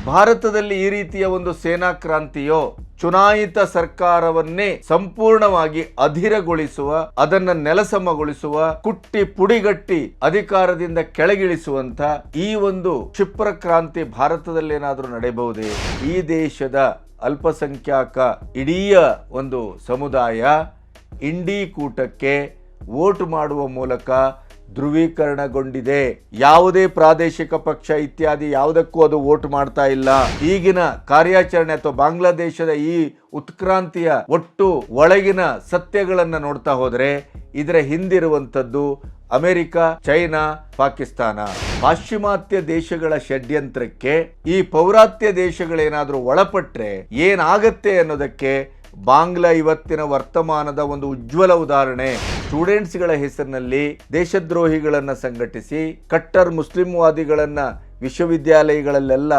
ಭಾರತದಲ್ಲಿ ಈ ರೀತಿಯ ಒಂದು ಸೇನಾ ಕ್ರಾಂತಿಯೋ ಚುನಾಯಿತ ಸರ್ಕಾರವನ್ನೇ ಸಂಪೂರ್ಣವಾಗಿ ಅಧಿರಗೊಳಿಸುವ, ಅದನ್ನ ನೆಲಸಮಗೊಳಿಸುವ, ಕುಟ್ಟಿ ಪುಡಿಗಟ್ಟಿ ಅಧಿಕಾರದಿಂದ ಕೆಳಗಿಳಿಸುವಂತ ಈ ಒಂದು ಕ್ಷಿಪ್ರ ಕ್ರಾಂತಿ ಭಾರತದಲ್ಲಿ ಏನಾದರೂ ನಡೆಯಬಹುದೇ? ಈ ದೇಶದ ಅಲ್ಪಸಂಖ್ಯಾಕ ಇಡೀ ಒಂದು ಸಮುದಾಯ ಇಂಡಿ ಕೂಟಕ್ಕೆ ವೋಟ್ ಮಾಡುವ ಮೂಲಕ ಧ್ರುವೀಕರಣಗೊಂಡಿದೆ. ಯಾವುದೇ ಪ್ರಾದೇಶಿಕ ಪಕ್ಷ ಇತ್ಯಾದಿ ಯಾವುದಕ್ಕೂ ಅದು ವೋಟ್ ಮಾಡ್ತಾ ಇಲ್ಲ. ಈಗಿನ ಕಾರ್ಯಾಚರಣೆ ಅಥವಾ ಬಾಂಗ್ಲಾದೇಶದ ಈ ಉತ್ಕ್ರಾಂತಿಯ ಒಟ್ಟು ಒಳಗಿನ ಸತ್ಯಗಳನ್ನು ನೋಡ್ತಾ ಹೋದರೆ ಇದರ ಹಿಂದಿರುವಂಥದ್ದು ಅಮೆರಿಕ, ಚೈನಾ, ಪಾಕಿಸ್ತಾನ. ಪಾಶ್ಚಿಮಾತ್ಯ ದೇಶಗಳ ಷಡ್ಯಂತ್ರಕ್ಕೆ ಈ ಪೌರಾತ್ಯ ದೇಶಗಳೇನಾದರೂ ಒಳಪಟ್ರೆ ಏನಾಗತ್ತೆ ಅನ್ನೋದಕ್ಕೆ ಬಾಂಗ್ಲಾ ಇವತ್ತಿನ ವರ್ತಮಾನದ ಒಂದು ಉಜ್ವಲ ಉದಾಹರಣೆ. ಸ್ಟೂಡೆಂಟ್ಸ್ಗಳ ಹೆಸರಿನಲ್ಲಿ ದೇಶದ್ರೋಹಿಗಳನ್ನು ಸಂಘಟಿಸಿ ಕಟ್ಟರ್ ಮುಸ್ಲಿಂವಾದಿಗಳನ್ನ ವಿಶ್ವವಿದ್ಯಾಲಯಗಳಲ್ಲೆಲ್ಲ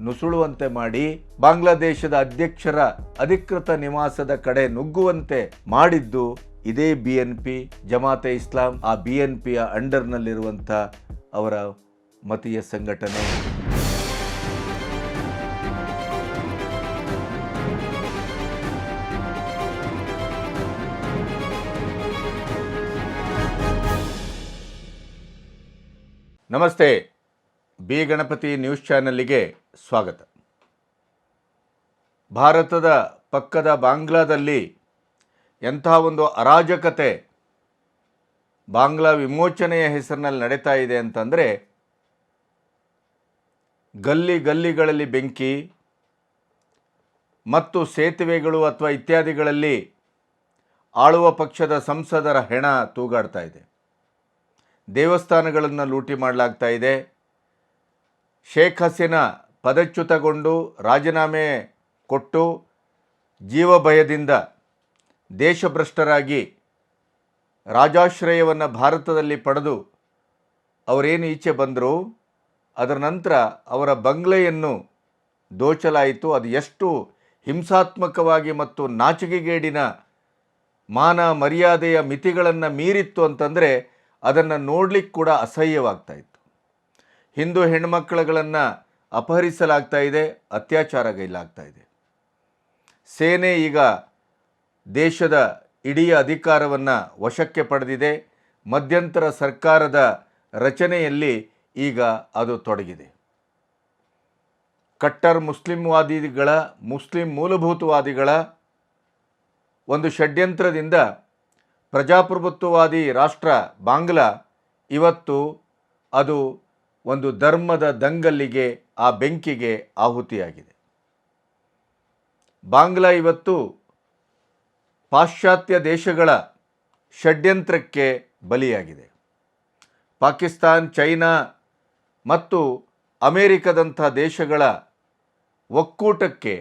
ನುಸುಳುವಂತೆ ಮಾಡಿ ಬಾಂಗ್ಲಾದೇಶದ ಅಧ್ಯಕ್ಷರ ಅಧಿಕೃತ ನಿವಾಸದ ಕಡೆ ನುಗ್ಗುವಂತೆ ಮಾಡಿದ್ದು ಇದೇ BNP ಜಮಾತೆ ಇಸ್ಲಾಂ. ಆ BNPಯ ಅಂಡರ್ನಲ್ಲಿರುವಂಥ ಅವರ ಮತೀಯ ಸಂಘಟನೆ. ನಮಸ್ತೆ, ಬಿ ಗಣಪತಿ ನ್ಯೂಸ್ ಚಾನೆಲ್ಗೆ ಸ್ವಾಗತ. ಭಾರತದ ಪಕ್ಕದ ಬಾಂಗ್ಲಾದಲ್ಲಿ ಎಂಥ ಒಂದು ಅರಾಜಕತೆ ಬಾಂಗ್ಲಾ ವಿಮೋಚನೆಯ ಹೆಸರಿನಲ್ಲಿ ನಡೀತಾ ಇದೆ ಅಂತಂದರೆ, ಗಲ್ಲಿಗಳಲ್ಲಿ ಬೆಂಕಿ ಮತ್ತು ಸೇತುವೆಗಳು ಅಥವಾ ಇತ್ಯಾದಿಗಳಲ್ಲಿ ಆಳುವ ಪಕ್ಷದ ಸಂಸದರ ಹೆಣ ತೂಗಾಡ್ತಾ ಇದೆ. ದೇವಸ್ಥಾನಗಳನ್ನು ಲೂಟಿ ಮಾಡಲಾಗ್ತಾ ಇದೆ. ಶೇಖ್ ಹಸೀನಾ ಪದಚ್ಯುತಗೊಂಡು ರಾಜೀನಾಮೆ ಕೊಟ್ಟು ಜೀವ ಭಯದಿಂದ ದೇಶಭ್ರಷ್ಟರಾಗಿ ರಾಜಾಶ್ರಯವನ್ನು ಭಾರತದಲ್ಲಿ ಪಡೆದು ಅವರೇನು ಈಚೆ ಬಂದರು, ಅದರ ನಂತರ ಅವರ ಬಂಗ್ಲೆಯನ್ನು ದೋಚಲಾಯಿತು. ಅದು ಎಷ್ಟು ಹಿಂಸಾತ್ಮಕವಾಗಿ ಮತ್ತು ನಾಚಿಕೆಗೇಡಿನ ಮಾನ ಮರ್ಯಾದೆಯ ಮಿತಿಗಳನ್ನು ಮೀರಿತ್ತು ಅಂತಂದರೆ ಅದನ್ನು ನೋಡಲಿಕ್ಕೆ ಕೂಡ ಅಸಹ್ಯವಾಗ್ತಾ ಇತ್ತು. ಹಿಂದೂ ಹೆಣ್ಮಕ್ಕಳುಗಳನ್ನು ಅಪಹರಿಸಲಾಗ್ತಾ ಇದೆ, ಅತ್ಯಾಚಾರಗೈಲಾಗ್ತಾ ಇದೆ. ಸೇನೆ ಈಗ ದೇಶದ ಇಡೀ ಅಧಿಕಾರವನ್ನು ವಶಕ್ಕೆ ಪಡೆದಿದೆ. ಮಧ್ಯಂತರ ಸರ್ಕಾರದ ರಚನೆಯಲ್ಲಿ ಈಗ ಅದು ತೊಡಗಿದೆ. ಕಟ್ಟರ್ ಮುಸ್ಲಿಂ ಮೂಲಭೂತವಾದಿಗಳ ಒಂದು ಷಡ್ಯಂತ್ರದಿಂದ ಪ್ರಜಾಪ್ರಭುತ್ವವಾದಿ ರಾಷ್ಟ್ರ ಬಾಂಗ್ಲಾ ಇವತ್ತು ಅದು ಒಂದು ಧರ್ಮದ ದಂಗಲ್ಲಿಗೆ, ಆ ಬೆಂಕಿಗೆ ಆಹುತಿಯಾಗಿದೆ. ಬಾಂಗ್ಲಾ ಇವತ್ತು ಪಾಶ್ಚಾತ್ಯ ದೇಶಗಳ ಷಡ್ಯಂತ್ರಕ್ಕೆ ಬಲಿಯಾಗಿದೆ. ಪಾಕಿಸ್ತಾನ್, ಚೈನಾ ಮತ್ತು ಅಮೇರಿಕದಂಥ ದೇಶಗಳ ಒಕ್ಕೂಟಕ್ಕೆ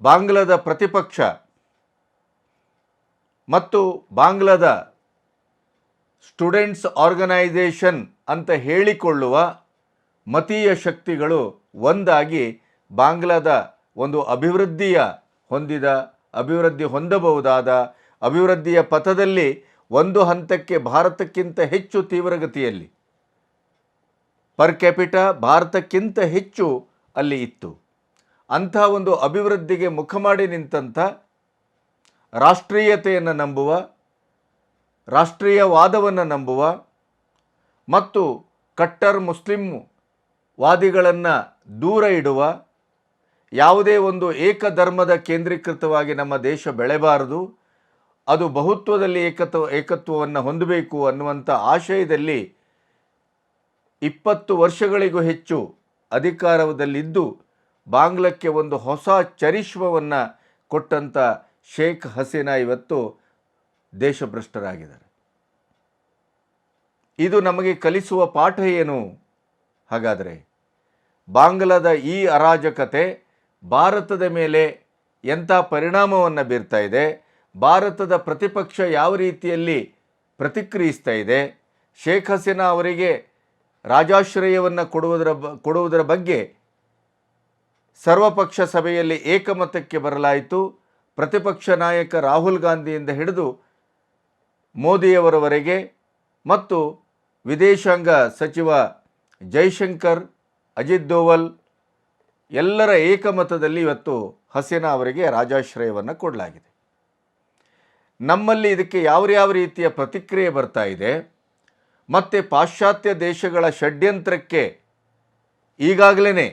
ಬಾಂಗ್ಲಾದ ಪ್ರತಿಪಕ್ಷ ಮತ್ತು ಬಾಂಗ್ಲಾದ ಸ್ಟೂಡೆಂಟ್ಸ್ ಆರ್ಗನೈಸೇಷನ್ ಅಂತ ಹೇಳಿಕೊಳ್ಳುವ ಮತೀಯ ಶಕ್ತಿಗಳು ಒಂದಾಗಿ ಬಾಂಗ್ಲಾದ ಒಂದು ಅಭಿವೃದ್ಧಿ ಹೊಂದಬಹುದಾದ ಅಭಿವೃದ್ಧಿಯ ಪಥದಲ್ಲಿ ಒಂದು ಹಂತಕ್ಕೆ ಭಾರತಕ್ಕಿಂತ ಹೆಚ್ಚು ತೀವ್ರಗತಿಯಲ್ಲಿ ಪರ್ ಕ್ಯಾಪಿಟಾ ಭಾರತಕ್ಕಿಂತ ಹೆಚ್ಚು ಅಲ್ಲಿ ಇತ್ತು. ಅಂಥ ಒಂದು ಅಭಿವೃದ್ಧಿಗೆ ಮುಖ ಮಾಡಿ ನಿಂತಂಥ ರಾಷ್ಟ್ರೀಯತೆಯನ್ನು ನಂಬುವ, ರಾಷ್ಟ್ರೀಯವಾದವನ್ನು ನಂಬುವ ಮತ್ತು ಕಟ್ಟರ್ ಮುಸ್ಲಿಂ ವಾದಿಗಳನ್ನು ದೂರ ಇಡುವ, ಯಾವುದೇ ಒಂದು ಏಕಧರ್ಮದ ಕೇಂದ್ರೀಕೃತವಾಗಿ ನಮ್ಮ ದೇಶ ಬೆಳೆಬಾರದು, ಅದು ಬಹುತ್ವದಲ್ಲಿ ಏಕತ್ವವನ್ನು ಹೊಂದಬೇಕು ಅನ್ನುವಂಥ ಆಶಯದಲ್ಲಿ 20 ವರ್ಷಗಳಿಗೂ ಹೆಚ್ಚು ಅಧಿಕಾರದಲ್ಲಿದ್ದು ಬಾಂಗ್ಲಾಕ್ಕೆ ಒಂದು ಹೊಸ ಚರಿಷ್ಮವನ್ನು ಕೊಟ್ಟಂಥ ಶೇಖ್ ಹಸೀನಾ ಇವತ್ತು ದೇಶಭ್ರಷ್ಟರಾಗಿದ್ದಾರೆ. ಇದು ನಮಗೆ ಕಲಿಸುವ ಪಾಠ ಏನು? ಹಾಗಾದರೆ ಬಾಂಗ್ಲಾದ ಈ ಅರಾಜಕತೆ ಭಾರತದ ಮೇಲೆ ಎಂಥ ಪರಿಣಾಮವನ್ನು ಬೀರ್ತಾ ಇದೆ, ಭಾರತದ ಪ್ರತಿಪಕ್ಷ ಯಾವ ರೀತಿಯಲ್ಲಿ ಪ್ರತಿಕ್ರಿಯಿಸ್ತಾ ಇದೆ, ಶೇಖ್ ಹಸೀನಾ ಅವರಿಗೆ ರಾಜಾಶ್ರಯವನ್ನು ಕೊಡುವುದರ ಬಗ್ಗೆ ಸರ್ವಪಕ್ಷ ಸಭೆಯಲ್ಲಿ ಏಕಮತಕ್ಕೆ ಬರಲಾಯಿತು. ಪ್ರತಿಪಕ್ಷ ನಾಯಕ ರಾಹುಲ್ ಗಾಂಧಿಯಿಂದ ಹಿಡಿದು ಮೋದಿಯವರವರೆಗೆ ಮತ್ತು ವಿದೇಶಾಂಗ ಸಚಿವ ಜೈಶಂಕರ್, ಅಜಿತ್ ದೋವಲ್ ಎಲ್ಲರ ಏಕಮತದಲ್ಲಿ ಇವತ್ತು ಹಸೀನಾ ಅವರಿಗೆ ರಾಜಾಶ್ರಯವನ್ನು ಕೊಡಲಾಗಿದೆ. ನಮ್ಮಲ್ಲಿ ಇದಕ್ಕೆ ಯಾವ ರೀತಿಯ ಪ್ರತಿಕ್ರಿಯೆ ಬರ್ತಾ ಇದೆ ಮತ್ತು ಪಾಶ್ಚಾತ್ಯ ದೇಶಗಳ ಷಡ್ಯಂತ್ರಕ್ಕೆ ಈಗಾಗಲೇ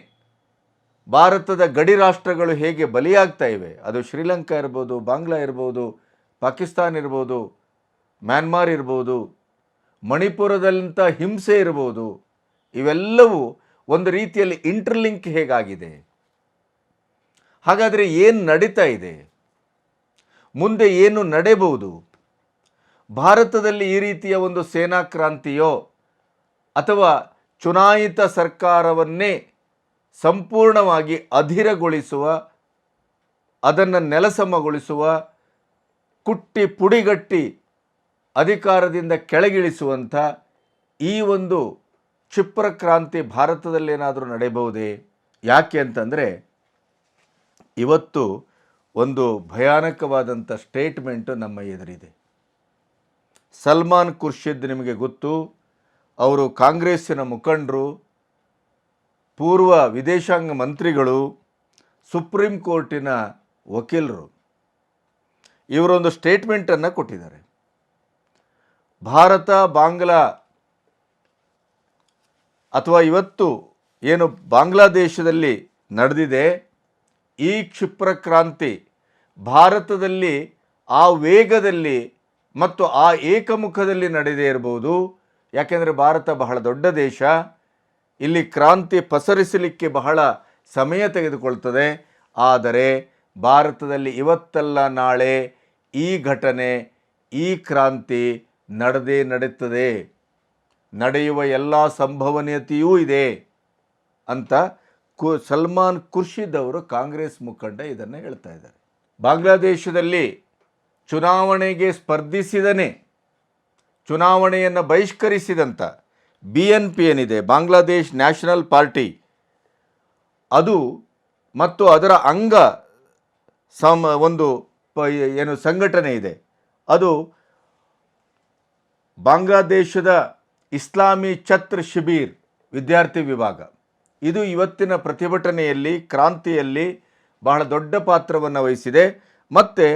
ಭಾರತದ ಗಡಿ ರಾಷ್ಟ್ರಗಳು ಹೇಗೆ ಬಲಿಯಾಗ್ತಾ ಇವೆ, ಅದು ಶ್ರೀಲಂಕಾ ಇರ್ಬೋದು, ಬಾಂಗ್ಲಾ ಇರ್ಬೋದು, ಪಾಕಿಸ್ತಾನ ಇರ್ಬೋದು, ಮ್ಯಾನ್ಮಾರ್ ಇರ್ಬೋದು, ಮಣಿಪುರದಂಥ ಹಿಂಸೆ ಇರ್ಬೋದು, ಇವೆಲ್ಲವೂ ಒಂದು ರೀತಿಯಲ್ಲಿ ಇಂಟರ್ಲಿಂಕ್ ಹೇಗಾಗಿದೆ. ಹಾಗಾದರೆ ಏನು ನಡೀತಾ ಇದೆ, ಮುಂದೆ ಏನು ನಡೆಯಬಹುದು? ಭಾರತದಲ್ಲಿ ಈ ರೀತಿಯ ಒಂದು ಸೇನಾ ಕ್ರಾಂತಿಯೋ ಅಥವಾ ಚುನಾಯಿತ ಸರ್ಕಾರವನ್ನೇ ಸಂಪೂರ್ಣವಾಗಿ ಅಧಿರಗೊಳಿಸುವ, ಅದನ್ನು ನೆಲಸಮಗೊಳಿಸುವ, ಕುಟ್ಟಿ ಪುಡಿಗಟ್ಟಿ ಅಧಿಕಾರದಿಂದ ಕೆಳಗಿಳಿಸುವಂಥ ಈ ಒಂದು ಕ್ಷಿಪ್ರ ಕ್ರಾಂತಿ ಭಾರತದಲ್ಲೇನಾದರೂ ನಡೆಯಬಹುದೇ? ಯಾಕೆ ಅಂತಂದರೆ ಇವತ್ತು ಒಂದು ಭಯಾನಕವಾದಂಥ ಸ್ಟೇಟ್ಮೆಂಟು ನಮ್ಮ ಎದುರಿದೆ. ಸಲ್ಮಾನ್ ಖುರ್ಷಿದ್ ನಿಮಗೆ ಗೊತ್ತು, ಅವರು ಕಾಂಗ್ರೆಸ್ಸಿನ ಮುಖಂಡರು, ಪೂರ್ವ ವಿದೇಶಾಂಗ ಮಂತ್ರಿಗಳು, ಸುಪ್ರೀಂ ಕೋರ್ಟಿನ ವಕೀಲರು. ಇವರೊಂದು ಸ್ಟೇಟ್ಮೆಂಟನ್ನು ಕೊಟ್ಟಿದ್ದಾರೆ. ಭಾರತ ಬಾಂಗ್ಲಾ ಅಥವಾ ಇವತ್ತು ಏನು ಬಾಂಗ್ಲಾದೇಶದಲ್ಲಿ ನಡೆದಿದೆ, ಈ ಕ್ಷಿಪ್ರ ಕ್ರಾಂತಿ ಭಾರತದಲ್ಲಿ ಆ ವೇಗದಲ್ಲಿ ಮತ್ತು ಆ ಏಕಮುಖದಲ್ಲಿ ನಡೆದೇ ಇರಬಹುದು. ಯಾಕೆಂದರೆ ಭಾರತ ಬಹಳ ದೊಡ್ಡ ದೇಶ, ಇಲ್ಲಿ ಕ್ರಾಂತಿ ಪಸರಿಸಲಿಕ್ಕೆ ಬಹಳ ಸಮಯ ತೆಗೆದುಕೊಳ್ತದೆ. ಆದರೆ ಭಾರತದಲ್ಲಿ ಇವತ್ತಲ್ಲ ನಾಳೆ ಈ ಘಟನೆ, ಈ ಕ್ರಾಂತಿ ನಡೆಯುತ್ತದೆ, ನಡೆಯುವ ಎಲ್ಲ ಸಂಭವನೀಯತೆಯೂ ಇದೆ ಅಂತ ಸಲ್ಮಾನ್ ಖುರ್ಷಿದ್ ಅವರು, ಕಾಂಗ್ರೆಸ್ ಮುಖಂಡ, ಇದನ್ನು ಹೇಳ್ತಾ ಇದ್ದಾರೆ. ಬಾಂಗ್ಲಾದೇಶದಲ್ಲಿ ಚುನಾವಣೆಗೆ ಸ್ಪರ್ಧಿಸಿದನೇ ಚುನಾವಣೆಯನ್ನು ಬಹಿಷ್ಕರಿಸಿದಂಥ BNP ಏನಿದೆ, ಬಾಂಗ್ಲಾದೇಶ್ ನ್ಯಾಷನಲ್ ಪಾರ್ಟಿ, ಅದು ಮತ್ತು ಅದರ ಅಂಗ ಒಂದು ಏನು ಸಂಘಟನೆ ಇದೆ, ಅದು ಬಾಂಗ್ಲಾದೇಶದ ಇಸ್ಲಾಮಿ ಛತ್ರ ಶಿಬಿರ್ ವಿದ್ಯಾರ್ಥಿ ವಿಭಾಗ, ಇದು ಇವತ್ತಿನ ಪ್ರತಿಭಟನೆಯಲ್ಲಿ, ಕ್ರಾಂತಿಯಲ್ಲಿ ಬಹಳ ದೊಡ್ಡ ಪಾತ್ರವನ್ನು ವಹಿಸಿದೆ. ಮತ್ತು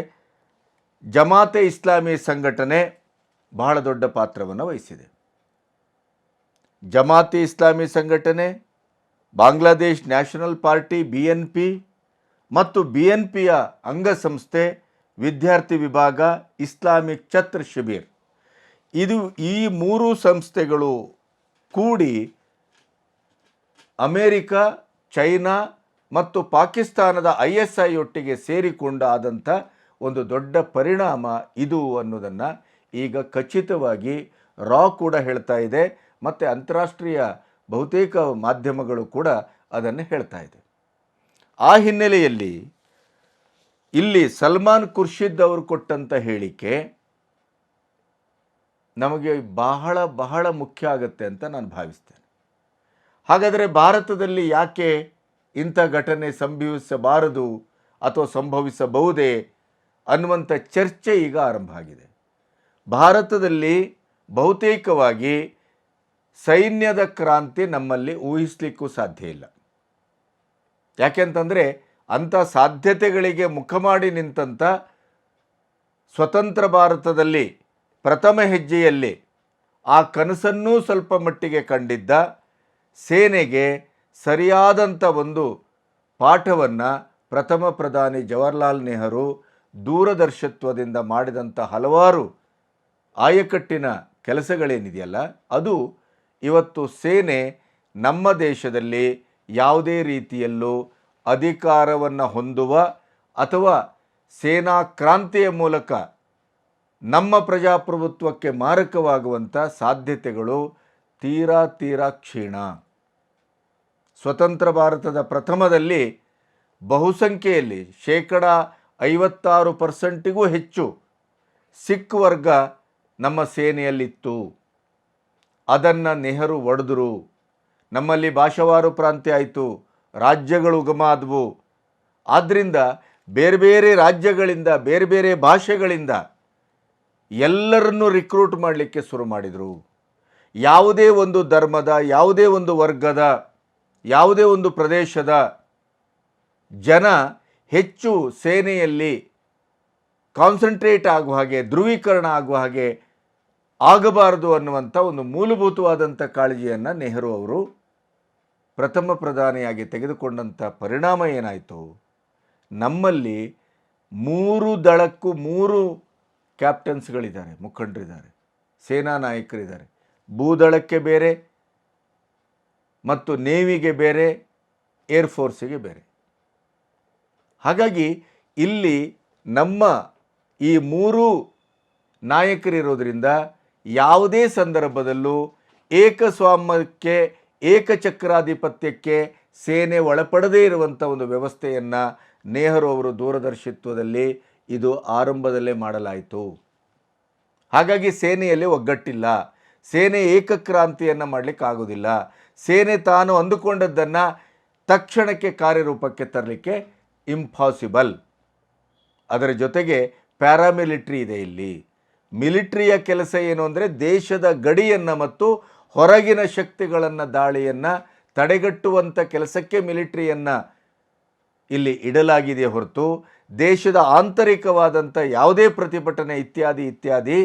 ಜಮಾತೆ ಇಸ್ಲಾಮಿ ಸಂಘಟನೆ ಬಹಳ ದೊಡ್ಡ ಪಾತ್ರವನ್ನು ವಹಿಸಿದೆ. ಜಮಾತೆ ಇಸ್ಲಾಮಿ ಸಂಘಟನೆ, ಬಾಂಗ್ಲಾದೇಶ್ ನ್ಯಾಷನಲ್ ಪಾರ್ಟಿ BNP ಮತ್ತು BNPಯ ಅಂಗಸಂಸ್ಥೆ ವಿದ್ಯಾರ್ಥಿ ವಿಭಾಗ ಇಸ್ಲಾಮಿಕ್ ಛತ್ರ ಶಿಬಿರ್, ಈ ಮೂರು ಸಂಸ್ಥೆಗಳು ಕೂಡಿ ಅಮೇರಿಕ, ಚೈನಾ ಮತ್ತು ಪಾಕಿಸ್ತಾನದ ISI ಒಟ್ಟಿಗೆ ಸೇರಿಕೊಂಡಾದಂಥ ಒಂದು ದೊಡ್ಡ ಪರಿಣಾಮ ಇದು ಅನ್ನೋದನ್ನು ಈಗ ಖಚಿತವಾಗಿ ರಾ ಕೂಡ ಹೇಳ್ತಾ ಇದೆ ಮತ್ತು ಅಂತಾರಾಷ್ಟ್ರೀಯ ಬಹುತೇಕ ಮಾಧ್ಯಮಗಳು ಕೂಡ ಅದನ್ನು ಹೇಳ್ತಾ ಇದೆ. ಆ ಹಿನ್ನೆಲೆಯಲ್ಲಿ ಇಲ್ಲಿ ಸಲ್ಮಾನ್ ಖುರ್ಷಿದ್ ಅವರು ಕೊಟ್ಟಂಥ ಹೇಳಿಕೆ ನಮಗೆ ಬಹಳ ಬಹಳ ಮುಖ್ಯ ಆಗುತ್ತೆ ಅಂತ ನಾನು ಭಾವಿಸ್ತೇನೆ. ಹಾಗಾದರೆ ಭಾರತದಲ್ಲಿ ಯಾಕೆ ಇಂಥ ಘಟನೆ ಸಂಭವಿಸಬಾರದು ಅಥವಾ ಸಂಭವಿಸಬಹುದೇ ಅನ್ನುವಂಥ ಚರ್ಚೆ ಈಗ ಆರಂಭ ಆಗಿದೆ. ಭಾರತದಲ್ಲಿ ಬಹುತೇಕವಾಗಿ ಸೈನ್ಯದ ಕ್ರಾಂತಿ ನಮ್ಮಲ್ಲಿ ಊಹಿಸಲಿಕ್ಕೂ ಸಾಧ್ಯ ಇಲ್ಲ. ಯಾಕೆಂತಂದರೆ ಅಂಥ ಸಾಧ್ಯತೆಗಳಿಗೆ ಮುಖ ಮಾಡಿ ನಿಂತಂಥ ಸ್ವತಂತ್ರ ಭಾರತದಲ್ಲಿ ಪ್ರಥಮ ಹೆಜ್ಜೆಯಲ್ಲಿ ಆ ಕನಸನ್ನೂ ಸ್ವಲ್ಪ ಮಟ್ಟಿಗೆ ಕಂಡಿದ್ದ ಸೇನೆಗೆ ಸರಿಯಾದಂಥ ಒಂದು ಪಾಠವನ್ನು ಪ್ರಥಮ ಪ್ರಧಾನಿ ಜವಾಹರ್ಲಾಲ್ ನೆಹರು ದೂರದರ್ಶತ್ವದಿಂದ ಮಾಡಿದಂಥ ಹಲವಾರು ಆಯಕಟ್ಟಿನ ಕೆಲಸಗಳೇನಿದೆಯಲ್ಲ, ಅದು ಇವತ್ತು ಸೇನೆ ನಮ್ಮ ದೇಶದಲ್ಲಿ ಯಾವುದೇ ರೀತಿಯಲ್ಲೂ ಅಧಿಕಾರವನ್ನು ಹೊಂದುವ ಅಥವಾ ಸೇನಾ ಕ್ರಾಂತಿಯ ಮೂಲಕ ನಮ್ಮ ಪ್ರಜಾಪ್ರಭುತ್ವಕ್ಕೆ ಮಾರಕವಾಗುವಂಥ ಸಾಧ್ಯತೆಗಳು ತೀರಾ ಕ್ಷೀಣ. ಸ್ವತಂತ್ರ ಭಾರತದ ಪ್ರಥಮದಲ್ಲಿ ಬಹುಸಂಖ್ಯೆಯಲ್ಲಿ 56% ಹೆಚ್ಚು ಸಿಖ್ ವರ್ಗ ನಮ್ಮ ಸೇನೆಯಲ್ಲಿತ್ತು. ಅದನ್ನು ನೆಹರು ಒಡೆದರು. ನಮ್ಮಲ್ಲಿ ಭಾಷಾವಾರು ಪ್ರಾಂತ್ಯ ಆಯಿತು, ರಾಜ್ಯಗಳು ಉಗಮ ಆದವು. ಆದ್ದರಿಂದ ಬೇರೆ ಬೇರೆ ರಾಜ್ಯಗಳಿಂದ, ಬೇರೆ ಬೇರೆ ಭಾಷೆಗಳಿಂದ ಎಲ್ಲರನ್ನೂ ರಿಕ್ರೂಟ್ ಮಾಡಲಿಕ್ಕೆ ಶುರು ಮಾಡಿದರು. ಯಾವುದೇ ಒಂದು ಧರ್ಮದ, ಯಾವುದೇ ಒಂದು ವರ್ಗದ, ಯಾವುದೇ ಒಂದು ಪ್ರದೇಶದ ಜನ ಹೆಚ್ಚು ಸೇನೆಯಲ್ಲಿ ಕಾನ್ಸಂಟ್ರೇಟ್ ಆಗುವ ಹಾಗೆ, ಧ್ರುವೀಕರಣ ಆಗುವ ಹಾಗೆ ಆಗಬಾರದು ಅನ್ನುವಂಥ ಒಂದು ಮೂಲಭೂತವಾದಂಥ ಕಾಳಜಿಯನ್ನು ನೆಹರು ಅವರು ಪ್ರಥಮ ಪ್ರಧಾನಿಯಾಗಿ ತೆಗೆದುಕೊಂಡಂಥ ಪರಿಣಾಮ ಏನಾಯಿತು, ನಮ್ಮಲ್ಲಿ 3 ದಳಕ್ಕೂ 3 ಕ್ಯಾಪ್ಟನ್ಸ್ಗಳಿದ್ದಾರೆ, ಮುಖಂಡರಿದ್ದಾರೆ, ಸೇನಾ ನಾಯಕರಿದ್ದಾರೆ. ಭೂದಳಕ್ಕೆ ಬೇರೆ ಮತ್ತು ನೇವಿಗೆ ಬೇರೆ, ಏರ್ಫೋರ್ಸಿಗೆ ಬೇರೆ. ಹಾಗಾಗಿ ಇಲ್ಲಿ ನಮ್ಮ ಈ 3 ನಾಯಕರಿರೋದ್ರಿಂದ ಯಾವುದೇ ಸಂದರ್ಭದಲ್ಲೂ ಏಕಸ್ವಾಮ್ಯಕ್ಕೆ, ಏಕಚಕ್ರಾಧಿಪತ್ಯಕ್ಕೆ ಸೇನೆ ಒಳಪಡದೇ ಇರುವಂಥ ಒಂದು ವ್ಯವಸ್ಥೆಯನ್ನು ನೆಹರು ಅವರು ದೂರದರ್ಶಿತ್ವದಲ್ಲಿ ಇದು ಆರಂಭದಲ್ಲೇ ಮಾಡಲಾಯಿತು. ಹಾಗಾಗಿ ಸೇನೆಯಲ್ಲಿ ಒಗ್ಗಟ್ಟಿಲ್ಲ, ಸೇನೆ ಏಕಕ್ರಾಂತಿಯನ್ನು ಮಾಡಲಿಕ್ಕಾಗೋದಿಲ್ಲ, ಸೇನೆ ತಾನು ಅಂದುಕೊಂಡದ್ದನ್ನು ತಕ್ಷಣಕ್ಕೆ ಕಾರ್ಯರೂಪಕ್ಕೆ ತರಲಿಕ್ಕೆ ಇಂಪಾಸಿಬಲ್. ಅದರ ಜೊತೆಗೆ ಪ್ಯಾರಾಮಿಲಿಟ್ರಿ ಇದೆ. ಇಲ್ಲಿ ಮಿಲಿಟ್ರಿಯ ಕೆಲಸ ಏನು ಅಂದರೆ ದೇಶದ ಗಡಿಯನ್ನು ಮತ್ತು ಹೊರಗಿನ ಶಕ್ತಿಗಳನ್ನು, ದಾಳಿಯನ್ನು ತಡೆಗಟ್ಟುವಂಥ ಕೆಲಸಕ್ಕೆ ಮಿಲಿಟ್ರಿಯನ್ನು ಇಲ್ಲಿ ಇಡಲಾಗಿದೆ ಹೊರತು ದೇಶದ ಆಂತರಿಕವಾದಂಥ ಯಾವುದೇ ಪ್ರತಿಭಟನೆ ಇತ್ಯಾದಿ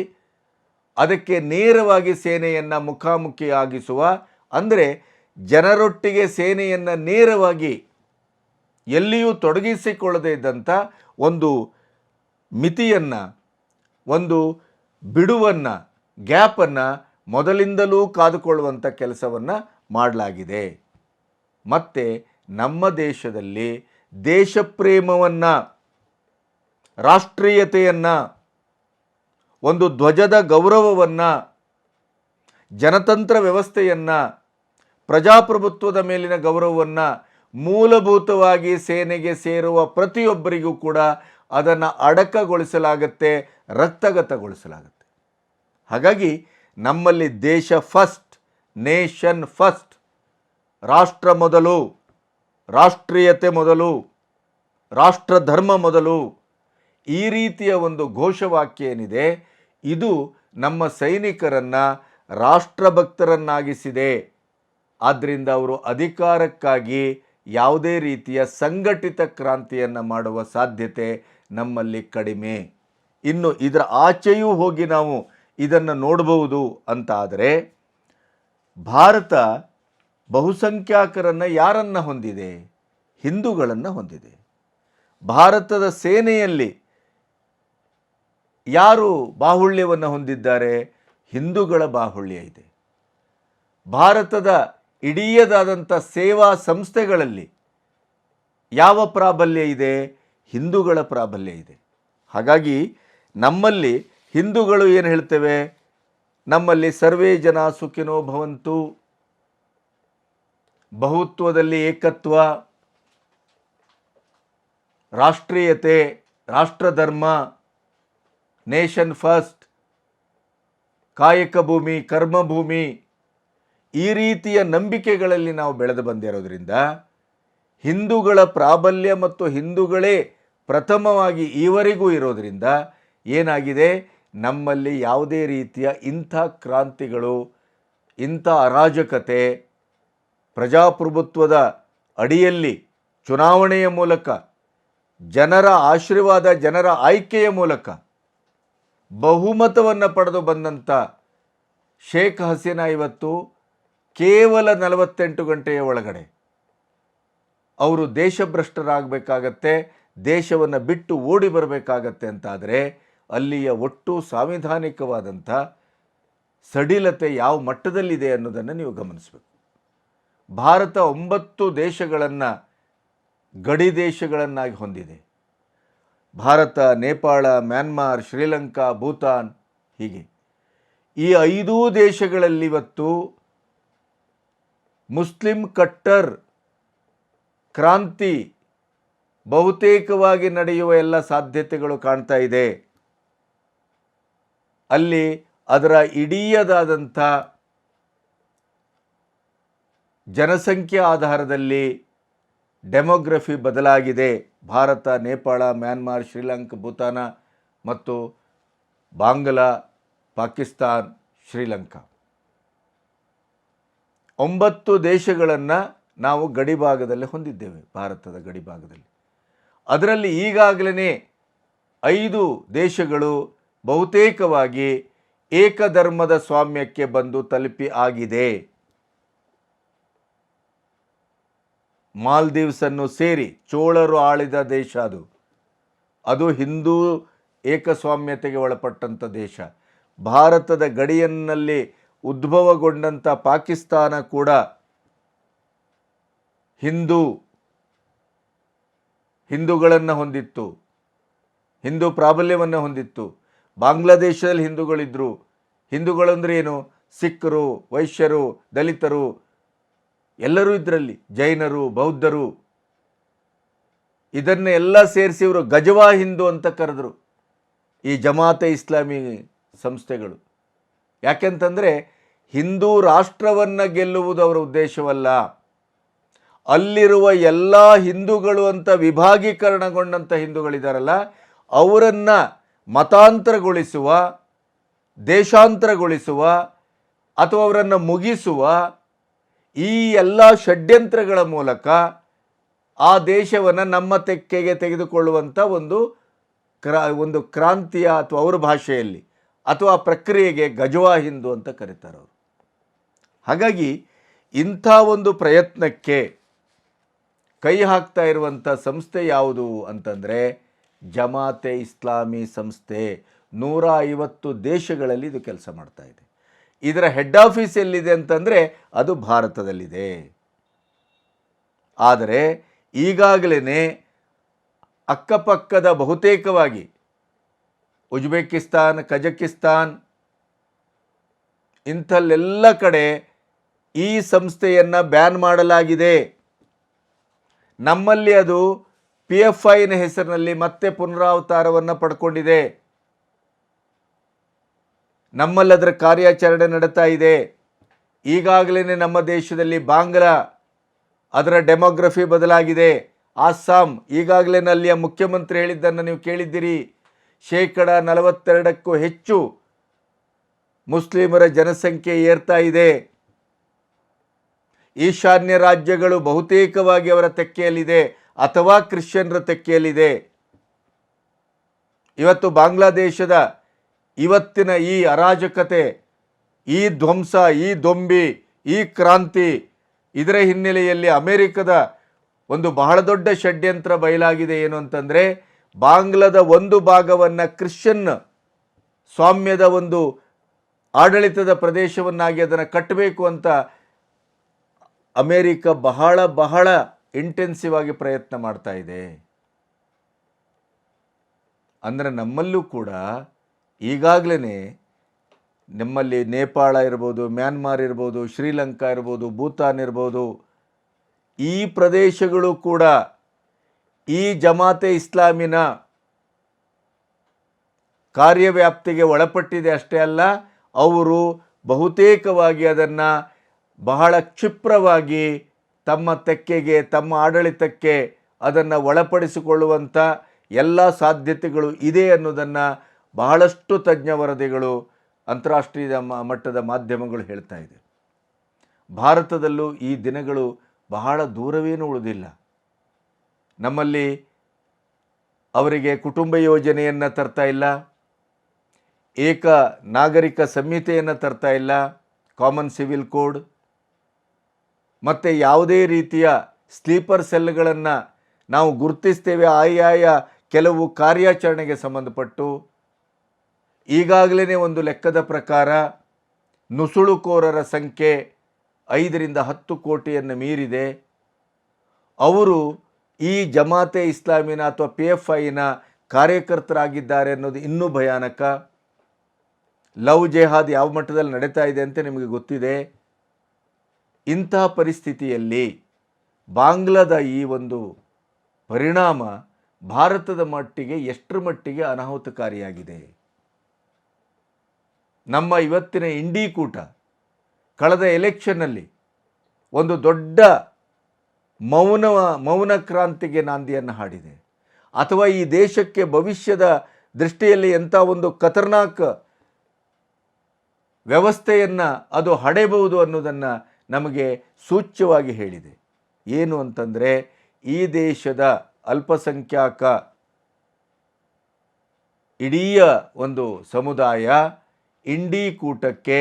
ಅದಕ್ಕೆ ನೇರವಾಗಿ ಸೇನೆಯನ್ನು ಮುಖಾಮುಖಿಯಾಗಿಸುವ, ಅಂದರೆ ಜನರೊಟ್ಟಿಗೆ ಸೇನೆಯನ್ನು ನೇರವಾಗಿ ಎಲ್ಲಿಯೂ ತೊಡಗಿಸಿಕೊಳ್ಳದೇ ಇದ್ದಂಥ ಒಂದು ಮಿತಿಯನ್ನು, ಒಂದು ಬಿಡುವನ್ನು, ಗ್ಯಾಪನ್ನು ಮೊದಲಿಂದಲೂ ಕಾದುಕೊಳ್ಳುವಂಥ ಕೆಲಸವನ್ನು ಮಾಡಲಾಗಿದೆ. ಮತ್ತು ನಮ್ಮ ದೇಶದಲ್ಲಿ ದೇಶಪ್ರೇಮವನ್ನು, ರಾಷ್ಟ್ರೀಯತೆಯನ್ನು, ಒಂದು ಧ್ವಜದ ಗೌರವವನ್ನು, ಜನತಂತ್ರ ವ್ಯವಸ್ಥೆಯನ್ನು, ಪ್ರಜಾಪ್ರಭುತ್ವದ ಮೇಲಿನ ಗೌರವವನ್ನು ಮೂಲಭೂತವಾಗಿ ಸೇನೆಗೆ ಸೇರುವ ಪ್ರತಿಯೊಬ್ಬರಿಗೂ ಕೂಡ ಅದನ್ನು ಅಡಕಗೊಳಿಸಲಾಗುತ್ತೆ, ರಕ್ತಗತಗೊಳಿಸಲಾಗುತ್ತೆ. ಹಾಗಾಗಿ ನಮ್ಮಲ್ಲಿ ದೇಶ ಫಸ್ಟ್, ನೇಷನ್ ಫಸ್ಟ್, ರಾಷ್ಟ್ರ ಮೊದಲು, ರಾಷ್ಟ್ರೀಯತೆ ಮೊದಲು, ರಾಷ್ಟ್ರಧರ್ಮ ಮೊದಲು, ಈ ರೀತಿಯ ಒಂದು ಘೋಷವಾಕ್ಯ ಏನಿದೆ ಇದು ನಮ್ಮ ಸೈನಿಕರನ್ನು ರಾಷ್ಟ್ರಭಕ್ತರನ್ನಾಗಿಸಿದೆ. ಆದ್ದರಿಂದ ಅವರು ಅಧಿಕಾರಕ್ಕಾಗಿ ಯಾವುದೇ ರೀತಿಯ ಸಂಘಟಿತ ಕ್ರಾಂತಿಯನ್ನು ಮಾಡುವ ಸಾಧ್ಯತೆ ನಮ್ಮಲ್ಲಿ ಕಡಿಮೆ. ಇನ್ನು ಇದರ ಆಚೆಯೂ ಹೋಗಿ ನಾವು ಇದನ್ನು ನೋಡಬಹುದು ಅಂತ ಆದರೆ, ಭಾರತ ಬಹುಸಂಖ್ಯಾತರನ್ನು ಯಾರನ್ನು ಹೊಂದಿದೆ? ಹಿಂದೂಗಳನ್ನು ಹೊಂದಿದೆ. ಭಾರತದ ಸೇನೆಯಲ್ಲಿ ಯಾರು ಬಾಹುಳ್ಯವನ್ನು ಹೊಂದಿದ್ದಾರೆ? ಹಿಂದೂಗಳ ಬಾಹುಳ್ಯ ಇದೆ. ಭಾರತದ ಇಡೀದಾದಂಥ ಸೇವಾ ಸಂಸ್ಥೆಗಳಲ್ಲಿ ಯಾವ ಪ್ರಾಬಲ್ಯ ಇದೆ? ಹಿಂದೂಗಳ ಪ್ರಾಬಲ್ಯ ಇದೆ. ಹಾಗಾಗಿ ನಮ್ಮಲ್ಲಿ ಹಿಂದೂಗಳು ಏನು ಹೇಳ್ತೇವೆ? ನಮ್ಮಲ್ಲಿ ಸರ್ವೇ ಜನ ಸುಖಿನೋ ಭವಂತು, ಬಹುತ್ವದಲ್ಲಿ ಏಕತ್ವ, ರಾಷ್ಟ್ರೀಯತೆ, ರಾಷ್ಟ್ರಧರ್ಮ, ನೇಷನ್ ಫಸ್ಟ್, ಕಾಯಕ ಭೂಮಿ, ಕರ್ಮಭೂಮಿ, ಈ ರೀತಿಯ ನಂಬಿಕೆಗಳಲ್ಲಿ ನಾವು ಬೆಳೆದು ಬಂದಿರೋದ್ರಿಂದ ಹಿಂದೂಗಳ ಪ್ರಾಬಲ್ಯ ಮತ್ತು ಹಿಂದೂಗಳೇ ಪ್ರಥಮವಾಗಿ ಈವರೆಗೂ ಇರೋದರಿಂದ ಏನಾಗಿದೆ, ನಮ್ಮಲ್ಲಿ ಯಾವುದೇ ರೀತಿಯ ಇಂಥ ಕ್ರಾಂತಿಗಳು, ಇಂಥ ಅರಾಜಕತೆ, ಪ್ರಜಾಪ್ರಭುತ್ವದ ಅಡಿಯಲ್ಲಿ ಚುನಾವಣೆಯ ಮೂಲಕ, ಜನರ ಆಶೀರ್ವಾದ, ಜನರ ಆಯ್ಕೆಯ ಮೂಲಕ ಬಹುಮತವನ್ನು ಪಡೆದು ಬಂದಂಥ ಶೇಖ್ ಹಸೀನಾ ಇವತ್ತು ಕೇವಲ 48 ಗಂಟೆಯ ಒಳಗಡೆ ಅವರು ದೇಶಭ್ರಷ್ಟರಾಗಬೇಕಾಗತ್ತೆ, ದೇಶವನ್ನು ಬಿಟ್ಟು ಓಡಿ ಬರಬೇಕಾಗತ್ತೆ ಅಂತಾದರೆ ಅಲ್ಲಿಯ ಒಟ್ಟು ಸಾಂವಿಧಾನಿಕವಾದಂಥ ಸಡಿಲತೆ ಯಾವ ಮಟ್ಟದಲ್ಲಿದೆ ಅನ್ನೋದನ್ನು ನೀವು ಗಮನಿಸಬೇಕು. ಭಾರತ 9 ದೇಶಗಳನ್ನು ಗಡಿ ದೇಶಗಳನ್ನಾಗಿ ಹೊಂದಿದೆ. ಭಾರತ, ನೇಪಾಳ, ಮ್ಯಾನ್ಮಾರ್, ಶ್ರೀಲಂಕಾ, ಭೂತಾನ್, ಹೀಗೆ ಈ 5 ದೇಶಗಳಲ್ಲಿ ಇವತ್ತು ಮುಸ್ಲಿಂ ಕಟ್ಟರ್ ಕ್ರಾಂತಿ ಬಹುತೇಕವಾಗಿ ನಡೆಯುವ ಎಲ್ಲ ಸಾಧ್ಯತೆಗಳು ಕಾಣ್ತಾ ಇದೆ. ಅಲ್ಲಿ ಅದರ ಇಡೀದಾದಂಥ ಜನಸಂಖ್ಯೆ ಆಧಾರದಲ್ಲಿ ಡೆಮೋಗ್ರಫಿ ಬದಲಾಗಿದೆ. ಭಾರತ, ನೇಪಾಳ, ಮ್ಯಾನ್ಮಾರ್, ಶ್ರೀಲಂಕಾ, ಭೂತಾನ ಮತ್ತು ಬಾಂಗ್ಲಾ, ಪಾಕಿಸ್ತಾನ್, ಶ್ರೀಲಂಕಾ 9 ದೇಶಗಳನ್ನು ನಾವು ಗಡಿಭಾಗದಲ್ಲಿ ಹೊಂದಿದ್ದೇವೆ. ಭಾರತದ ಗಡಿಭಾಗದಲ್ಲಿ ಅದರಲ್ಲಿ ಈಗಾಗಲೇ 5 ದೇಶಗಳು ಬಹುತೇಕವಾಗಿ ಏಕಧರ್ಮದ ಸ್ವಾಮ್ಯಕ್ಕೆ ಬಂದು ತಲುಪಿ ಆಗಿದೆ. ಮಾಲ್ದೀವ್ಸನ್ನು ಸೇರಿ ಚೋಳರು ಆಳಿದ ದೇಶ ಅದು ಹಿಂದೂ ಏಕಸ್ವಾಮ್ಯತೆಗೆ ಒಳಪಟ್ಟಂಥ ದೇಶ. ಭಾರತದ ಗಡಿಯಲ್ಲಿ ಉದ್ಭವಗೊಂಡಂಥ ಪಾಕಿಸ್ತಾನ ಕೂಡ ಹಿಂದೂಗಳನ್ನು ಹೊಂದಿತ್ತು, ಹಿಂದೂ ಪ್ರಾಬಲ್ಯವನ್ನು ಹೊಂದಿತ್ತು. ಬಾಂಗ್ಲಾದೇಶದಲ್ಲಿ ಹಿಂದೂಗಳಿದ್ದರು. ಹಿಂದೂಗಳಂದ್ರೆ ಏನು? ಸಿಖ್ರು, ವೈಶ್ಯರು, ದಲಿತರು ಎಲ್ಲರೂ ಇದರಲ್ಲಿ, ಜೈನರು, ಬೌದ್ಧರು. ಇದನ್ನೆಲ್ಲ ಸೇರಿಸಿ ಇವರು ಗಜವಾ ಹಿಂದೂ ಅಂತ ಕರೆದರು ಈ ಜಮಾತೆ ಇಸ್ಲಾಮಿ ಸಂಸ್ಥೆಗಳು. ಯಾಕೆಂತಂದರೆ ಹಿಂದೂ ರಾಷ್ಟ್ರವನ್ನು ಗೆಲ್ಲುವುದು ಅವರ ಉದ್ದೇಶವಲ್ಲ, ಅಲ್ಲಿರುವ ಎಲ್ಲ ಹಿಂದೂಗಳು ಅಂತ ವಿಭಾಗೀಕರಣಗೊಂಡಂಥ ಹಿಂದೂಗಳಿದ್ದಾರಲ್ಲ ಅವರನ್ನು ಮತಾಂತರಗೊಳಿಸುವ, ದೇಶಾಂತರಗೊಳಿಸುವ ಅಥವಾ ಅವರನ್ನು ಮುಗಿಸುವ ಈ ಎಲ್ಲ ಷಡ್ಯಂತ್ರಗಳ ಮೂಲಕ ಆ ದೇಶವನ್ನು ನಮ್ಮ ತೆಕ್ಕೆಗೆ ತೆಗೆದುಕೊಳ್ಳುವಂಥ ಒಂದು ಕ್ರಾಂತಿಯ ಅಥವಾ ಅವರ ಭಾಷೆಯಲ್ಲಿ ಅಥವಾ ಪ್ರಕ್ರಿಯೆಗೆ ಗಜವಾ ಹಿಂದೂ ಅಂತ ಕರೀತಾರೆ ಅವರು. ಹಾಗಾಗಿ ಇಂಥ ಒಂದು ಪ್ರಯತ್ನಕ್ಕೆ ಕೈ ಹಾಕ್ತಾ ಇರುವಂಥ ಸಂಸ್ಥೆ ಯಾವುದು ಅಂತಂದರೆ ಜಮಾತೆ ಇಸ್ಲಾಮಿ ಸಂಸ್ಥೆ. 150 ದೇಶಗಳಲ್ಲಿ ಇದು ಕೆಲಸ ಮಾಡ್ತಾ ಇದೆ. ಇದರ ಹೆಡ್ ಆಫೀಸ್ ಎಲ್ಲಿದೆ ಅಂತಂದರೆ ಅದು ಭಾರತದಲ್ಲಿದೆ. ಆದರೆ ಈಗಾಗಲೇ ಅಕ್ಕಪಕ್ಕದ ಬಹುತೇಕವಾಗಿ ಉಜ್ಬೇಕಿಸ್ತಾನ್, ಕಜಕಿಸ್ತಾನ್ ಇಂಥಲ್ಲೆಲ್ಲ ಕಡೆ ಈ ಸಂಸ್ಥೆಯನ್ನು ಬ್ಯಾನ್ ಮಾಡಲಾಗಿದೆ. ನಮ್ಮಲ್ಲಿ ಅದು PFIನ ಹೆಸರಿನಲ್ಲಿ ಮತ್ತೆ ಪುನರಾವತಾರವನ್ನು ಪಡ್ಕೊಂಡಿದೆ. ನಮ್ಮಲ್ಲಿ ಅದರ ಕಾರ್ಯಾಚರಣೆ ನಡೀತಾ ಇದೆ. ಈಗಾಗಲೇ ನಮ್ಮ ದೇಶದಲ್ಲಿ ಬಾಂಗ್ಲಾ ಅದರ ಡೆಮೋಗ್ರಫಿ ಬದಲಾಗಿದೆ. ಅಸ್ಸಾಂ ಈಗಾಗಲೇ ಅಲ್ಲಿಯ ಮುಖ್ಯಮಂತ್ರಿ ಹೇಳಿದ್ದನ್ನು ನೀವು ಕೇಳಿದ್ದೀರಿ. 42%ಕ್ಕೂ ಹೆಚ್ಚು ಮುಸ್ಲಿಮರ ಜನಸಂಖ್ಯೆ ಏರ್ತಾ ಇದೆ. ಈಶಾನ್ಯ ರಾಜ್ಯಗಳು ಬಹುತೇಕವಾಗಿ ಅವರ ತೆಕ್ಕೆಯಲ್ಲಿದೆ ಅಥವಾ ಕ್ರಿಶ್ಚಿಯನ್ರ ತೆಕ್ಕೆಯಲ್ಲಿದೆ. ಇವತ್ತು ಬಾಂಗ್ಲಾದೇಶದ ಇವತ್ತಿನ ಈ ಅರಾಜಕತೆ, ಈ ಧ್ವಂಸ, ಈ ದೊಂಬಿ, ಈ ಕ್ರಾಂತಿ, ಇದರ ಹಿನ್ನೆಲೆಯಲ್ಲಿ ಅಮೆರಿಕದ ಒಂದು ಬಹಳ ದೊಡ್ಡ ಷಡ್ಯಂತ್ರ ಬಯಲಾಗಿದೆ. ಏನು ಅಂತಂದರೆ ಬಾಂಗ್ಲಾದ ಒಂದು ಭಾಗವನ್ನು ಕ್ರಿಶ್ಚಿಯನ್ ಸ್ವಾಮ್ಯದ ಒಂದು ಆಡಳಿತದ ಪ್ರದೇಶವನ್ನಾಗಿ ಅದನ್ನು ಕಟ್ಟಬೇಕು ಅಂತ ಅಮೆರಿಕ ಬಹಳ ಇಂಟೆನ್ಸಿವ್ ಆಗಿ ಪ್ರಯತ್ನ ಮಾಡ್ತಾ ಇದೆ. ಅಂದರೆ ನಮ್ಮಲ್ಲೂ ಕೂಡ ಈಗಾಗಲೇ ನಮ್ಮಲ್ಲಿ ನೇಪಾಳ ಇರ್ಬೋದು, ಮ್ಯಾನ್ಮಾರ್ ಇರ್ಬೋದು, ಶ್ರೀಲಂಕಾ ಇರ್ಬೋದು, ಭೂತಾನ್ ಇರ್ಬೋದು, ಈ ಪ್ರದೇಶಗಳು ಕೂಡ ಈ ಜಮಾತೆ ಇಸ್ಲಾಮಿನ ಕಾರ್ಯವ್ಯಾಪ್ತಿಗೆ ಒಳಪಟ್ಟಿದೆ. ಅಷ್ಟೇ ಅಲ್ಲ, ಅವರು ಬಹುತೇಕವಾಗಿ ಅದನ್ನು ಬಹಳ ಕ್ಷಿಪ್ರವಾಗಿ ತಮ್ಮ ತೆಕ್ಕೆಗೆ, ತಮ್ಮ ಆಡಳಿತಕ್ಕೆ ಅದನ್ನು ಒಳಪಡಿಸಿಕೊಳ್ಳುವಂಥ ಎಲ್ಲ ಸಾಧ್ಯತೆಗಳು ಇದೆ ಅನ್ನೋದನ್ನು ಬಹಳಷ್ಟು ತಜ್ಞ ವರದಿಗಳು, ಅಂತಾರಾಷ್ಟ್ರೀಯ ಮಟ್ಟದ ಮಾಧ್ಯಮಗಳು ಹೇಳ್ತಾ ಇದೆ. ಭಾರತದಲ್ಲೂ ಈ ದಿನಗಳು ಬಹಳ ದೂರವೇನೂ ಉಳಿದಿಲ್ಲ. ನಮ್ಮಲ್ಲಿ ಅವರಿಗೆ ಕುಟುಂಬ ಯೋಜನೆಯನ್ನು ತರ್ತಾ ಇಲ್ಲ, ಏಕ ನಾಗರಿಕ ಸಂಹಿತೆಯನ್ನು ತರ್ತಾ ಇಲ್ಲ, ಕಾಮನ್ ಸಿವಿಲ್ ಕೋಡ್, ಮತ್ತು ಯಾವುದೇ ರೀತಿಯ ಸ್ಲೀಪರ್ ಸೆಲ್ಗಳನ್ನು ನಾವು ಗುರುತಿಸ್ತೇವೆ ಆಯಾಯ ಕೆಲವು ಕಾರ್ಯಾಚರಣೆಗೆ ಸಂಬಂಧಪಟ್ಟು. ಈಗಾಗಲೇ ಒಂದು ಲೆಕ್ಕದ ಪ್ರಕಾರ ನುಸುಳುಕೋರರ ಸಂಖ್ಯೆ 5 ರಿಂದ 10 ಕೋಟಿಯನ್ನು ಮೀರಿದೆ. ಅವರು ಈ ಜಮಾತೆ ಇಸ್ಲಾಮಿನ ಅಥವಾ PFIನ ಕಾರ್ಯಕರ್ತರಾಗಿದ್ದಾರೆ ಅನ್ನೋದು ಇನ್ನೂ ಭಯಾನಕ. ಲವ್ ಜೆಹಾದ್ ಯಾವ ಮಟ್ಟದಲ್ಲಿ ನಡೀತಾ ಇದೆ ಅಂತ ನಿಮಗೆ ಗೊತ್ತಿದೆ. ಇಂತಹ ಪರಿಸ್ಥಿತಿಯಲ್ಲಿ ಬಾಂಗ್ಲಾದ ಈ ಒಂದು ಪರಿಣಾಮ ಭಾರತದ ಮಟ್ಟಿಗೆ ಎಷ್ಟರ ಮಟ್ಟಿಗೆ ಅನಾಹುತಕಾರಿಯಾಗಿದೆ. ನಮ್ಮ ಇವತ್ತಿನ ಇಂಡಿ ಕೂಟ ಕಳೆದ ಎಲೆಕ್ಷನ್ನಲ್ಲಿ ಒಂದು ದೊಡ್ಡ ಮೌನ ಕ್ರಾಂತಿಗೆ ನಾಂದಿಯನ್ನು ಹಾಡಿದೆ. ಅಥವಾ ಈ ದೇಶಕ್ಕೆ ಭವಿಷ್ಯದ ದೃಷ್ಟಿಯಲ್ಲಿ ಎಂಥ ಒಂದು ಖತರ್ನಾಕ್ ವ್ಯವಸ್ಥೆಯನ್ನು ಅದು ಹಡೆಯಬಹುದು ಅನ್ನೋದನ್ನು ನಮಗೆ ಸೂಚ್ಯವಾಗಿ ಹೇಳಿದೆ. ಏನು ಅಂತಂದರೆ ಈ ದೇಶದ ಅಲ್ಪಸಂಖ್ಯಾಕ ಇಡೀ ಒಂದು ಸಮುದಾಯ ಇಂಡಿ ಕೂಟಕ್ಕೆ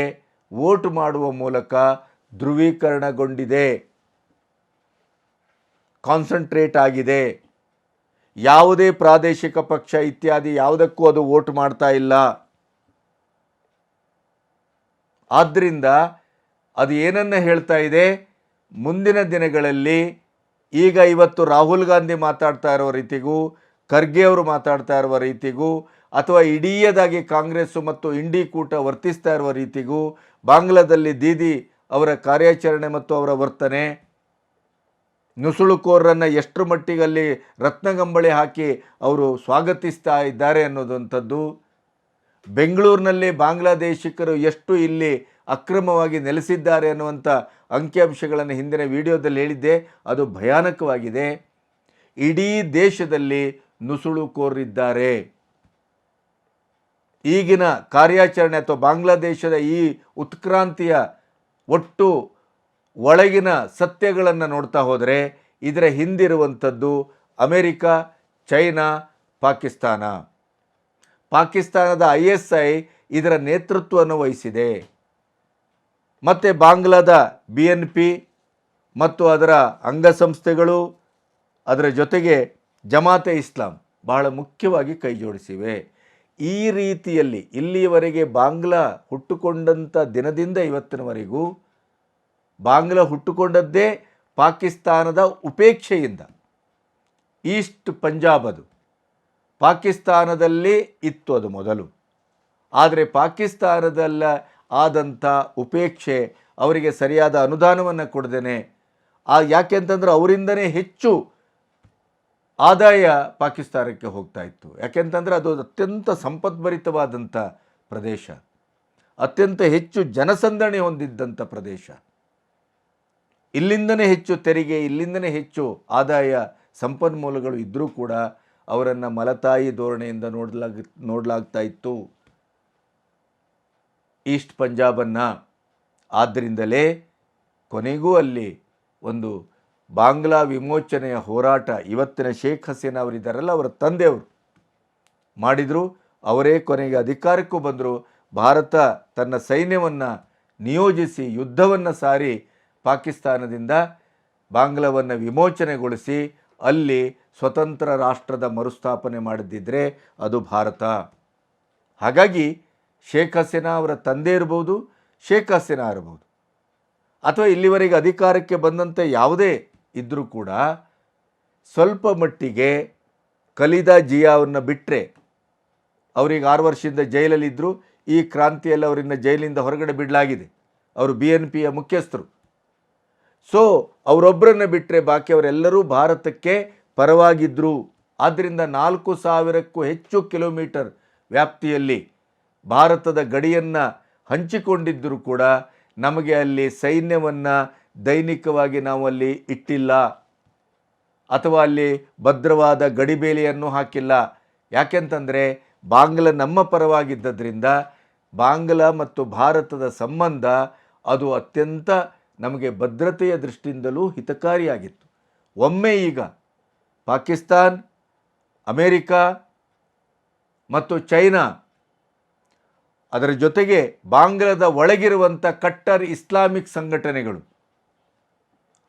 ವೋಟ್ ಮಾಡುವ ಮೂಲಕ ಧ್ರುವೀಕರಣಗೊಂಡಿದೆ, ಕಾನ್ಸಂಟ್ರೇಟ್ ಆಗಿದೆ. ಯಾವುದೇ ಪ್ರಾದೇಶಿಕ ಪಕ್ಷ ಇತ್ಯಾದಿ ಯಾವುದಕ್ಕೂ ಅದು ವೋಟ್ ಮಾಡ್ತಾ ಇಲ್ಲ. ಆದ್ದರಿಂದ ಅದು ಏನನ್ನ ಹೇಳ್ತಾ ಇದೆ, ಮುಂದಿನ ದಿನಗಳಲ್ಲಿ ಈಗ ಇವತ್ತು ರಾಹುಲ್ ಗಾಂಧಿ ಮಾತಾಡ್ತಾ ಇರೋ ರೀತಿಗೂ, ಖರ್ಗೆ ಅವರು ಮಾತಾಡ್ತಾ ಇರುವ ರೀತಿಗೂ, ಅಥವಾ ಇಡೀದಾಗಿ ಕಾಂಗ್ರೆಸ್ಸು ಮತ್ತು ಇಂಡಿ ಕೂಟ ವರ್ತಿಸ್ತಾ ಇರುವ ರೀತಿಗೂ, ಬಾಂಗ್ಲಾದಲ್ಲಿ ದೀದಿ ಅವರ ಕಾರ್ಯಾಚರಣೆ ಮತ್ತು ಅವರ ವರ್ತನೆ, ನುಸುಳುಕೋರರನ್ನು ಎಷ್ಟರ ಮಟ್ಟಿಗಲ್ಲಿ ರತ್ನಗಂಬಳಿ ಹಾಕಿ ಅವರು ಸ್ವಾಗತಿಸ್ತಾ ಇದ್ದಾರೆ ಅನ್ನೋದಂಥದ್ದು, ಬೆಂಗಳೂರಿನಲ್ಲಿ ಬಾಂಗ್ಲಾದೇಶಿಕರು ಎಷ್ಟು ಇಲ್ಲಿ ಅಕ್ರಮವಾಗಿ ನೆಲೆಸಿದ್ದಾರೆ ಅನ್ನುವಂಥ ಅಂಕಿಅಂಶಗಳನ್ನು ಹಿಂದಿನ ವಿಡಿಯೋದಲ್ಲಿ ಹೇಳಿದ್ದೆ. ಅದು ಭಯಾನಕವಾಗಿದೆ. ಇಡೀ ದೇಶದಲ್ಲಿ ನುಸುಳುಕೋರರಿದ್ದಾರೆ. ಈಗಿನ ಕಾರ್ಯಾಚರಣೆ ಅಥವಾ ಬಾಂಗ್ಲಾದೇಶದ ಈ ಉತ್ಕ್ರಾಂತಿಯ ಒಟ್ಟು ಒಳಗಿನ ಸತ್ಯಗಳನ್ನು ನೋಡ್ತಾ ಹೋದರೆ ಇದರ ಹಿಂದಿರುವಂಥದ್ದು ಅಮೆರಿಕ, ಚೈನಾ, ಪಾಕಿಸ್ತಾನದ ISI ಇದರ ನೇತೃತ್ವವನ್ನು ವಹಿಸಿದೆ. ಮತ್ತು ಬಾಂಗ್ಲಾದ BNP ಮತ್ತು ಅದರ ಅಂಗಸಂಸ್ಥೆಗಳು, ಅದರ ಜೊತೆಗೆ ಜಮಾತೆ ಇಸ್ಲಾಂ ಬಹಳ ಮುಖ್ಯವಾಗಿ ಕೈ ಜೋಡಿಸಿವೆ. ಈ ರೀತಿಯಲ್ಲಿ ಇಲ್ಲಿಯವರೆಗೆ ಬಾಂಗ್ಲಾ ಹುಟ್ಟುಕೊಂಡಂಥ ದಿನದಿಂದ ಇವತ್ತಿನವರೆಗೂ ಬಾಂಗ್ಲಾ ಹುಟ್ಟುಕೊಂಡದ್ದೇ ಪಾಕಿಸ್ತಾನದ ಉಪೇಕ್ಷೆಯಿಂದ. ಈಸ್ಟ್ ಪಂಜಾಬ್ ಅದು ಪಾಕಿಸ್ತಾನದಲ್ಲಿ ಇತ್ತು ಅದು ಮೊದಲು. ಆದರೆ ಪಾಕಿಸ್ತಾನದಲ್ಲ ಆದಂಥ ಉಪೇಕ್ಷೆ, ಅವರಿಗೆ ಸರಿಯಾದ ಅನುದಾನವನ್ನು ಕೊಡದೇನೆ, ಯಾಕೆಂತಂದ್ರೆ ಅವರಿಂದನೇ ಹೆಚ್ಚು ಆದಾಯ ಪಾಕಿಸ್ತಾನಕ್ಕೆ ಹೋಗ್ತಾ ಇತ್ತು. ಯಾಕೆಂತಂದರೆ ಅದು ಅತ್ಯಂತ ಸಂಪದ್ಭರಿತವಾದಂಥ ಪ್ರದೇಶ, ಅತ್ಯಂತ ಹೆಚ್ಚು ಜನಸಂದಣಿ ಹೊಂದಿದ್ದಂಥ ಪ್ರದೇಶ. ಇಲ್ಲಿಂದನೇ ಹೆಚ್ಚು ತೆರಿಗೆ, ಇಲ್ಲಿಂದನೇ ಹೆಚ್ಚು ಆದಾಯ ಸಂಪನ್ಮೂಲಗಳು ಇದ್ದರೂ ಕೂಡ ಅವರನ್ನು ಮಲತಾಯಿ ಧೋರಣೆಯಿಂದ ನೋಡಲಾಗ್ತಾ ಇತ್ತು ಈಸ್ಟ್ ಪಂಜಾಬನ್ನು. ಆದ್ದರಿಂದಲೇ ಕೊನೆಗೂ ಅಲ್ಲಿ ಒಂದು ಬಾಂಗ್ಲಾ ವಿಮೋಚನೆಯ ಹೋರಾಟ ಇವತ್ತಿನ ಶೇಖ್ ಹಸೀನಾ ಅವರಿದ್ದಾರಲ್ಲ, ಅವರ ತಂದೆಯವರು ಮಾಡಿದರು. ಅವರೇ ಕೊನೆಗೆ ಅಧಿಕಾರಕ್ಕೂ ಬಂದರು. ಭಾರತ ತನ್ನ ಸೈನ್ಯವನ್ನು ನಿಯೋಜಿಸಿ ಯುದ್ಧವನ್ನು ಸಾರಿ ಪಾಕಿಸ್ತಾನದಿಂದ ಬಾಂಗ್ಲಾವನ್ನು ವಿಮೋಚನೆಗೊಳಿಸಿ ಅಲ್ಲಿ ಸ್ವತಂತ್ರ ರಾಷ್ಟ್ರದ ಮರುಸ್ಥಾಪನೆ ಮಾಡದಿದ್ದರೆ ಅದು ಭಾರತ. ಹಾಗಾಗಿ ಶೇಖ್ ಹಸೀನಾ ಅವರ ತಂದೆ ಇರ್ಬೋದು, ಶೇಖ್ ಹಸೀನಾ ಇರ್ಬೋದು, ಅಥವಾ ಇಲ್ಲಿವರೆಗೆ ಅಧಿಕಾರಕ್ಕೆ ಬಂದಂತೆ ಯಾವುದೇ ಇದ್ದರೂ ಕೂಡ ಸ್ವಲ್ಪ ಮಟ್ಟಿಗೆ ಖಲೀದಾ ಜಿಯಾವನ್ನು ಬಿಟ್ಟರೆ, ಅವರಿಗೆ 6 ವರ್ಷದಿಂದ ಜೈಲಲ್ಲಿದ್ದರು. ಈ ಕ್ರಾಂತಿಯಲ್ಲಿ ಅವರಿಂದ ಜೈಲಿಂದ ಹೊರಗಡೆ ಬಿಡಲಾಗಿದೆ. ಅವರು BNPಯ ಮುಖ್ಯಸ್ಥರು. ಸೊ ಅವರೊಬ್ಬರನ್ನು ಬಿಟ್ಟರೆ ಬಾಕಿಯವರೆಲ್ಲರೂ ಭಾರತಕ್ಕೆ ಪರವಾಗಿದ್ದರು. ಆದ್ದರಿಂದ 4000ಕ್ಕೂ ಹೆಚ್ಚು ಕಿಲೋಮೀಟರ್ ವ್ಯಾಪ್ತಿಯಲ್ಲಿ ಭಾರತದ ಗಡಿಯನ್ನು ಹಂಚಿಕೊಂಡಿದ್ದರೂ ಕೂಡ ನಮಗೆ ಅಲ್ಲಿ ಸೈನ್ಯವನ್ನು ದೈನಿಕವಾಗಿ ನಾವು ಅಲ್ಲಿ ಇಟ್ಟಿಲ್ಲ, ಅಥವಾ ಅಲ್ಲಿ ಭದ್ರವಾದ ಗಡಿಬೇಲಿಯನ್ನು ಹಾಕಿಲ್ಲ. ಯಾಕೆಂತಂದರೆ ಬಾಂಗ್ಲಾ ನಮ್ಮ ಪರವಾಗಿದ್ದರಿಂದ ಬಾಂಗ್ಲಾ ಮತ್ತು ಭಾರತದ ಸಂಬಂಧ ಅದು ಅತ್ಯಂತ ನಮಗೆ ಭದ್ರತೆಯ ದೃಷ್ಟಿಯಿಂದಲೂ ಹಿತಕಾರಿಯಾಗಿತ್ತು. ಒಮ್ಮೆ ಈಗ ಪಾಕಿಸ್ತಾನ್, ಅಮೇರಿಕಾ ಮತ್ತು ಚೈನಾ, ಅದರ ಜೊತೆಗೆ ಬಾಂಗ್ಲಾದ ಒಳಗಿರುವಂಥ ಕಟ್ಟರ್ ಇಸ್ಲಾಮಿಕ್ ಸಂಘಟನೆಗಳು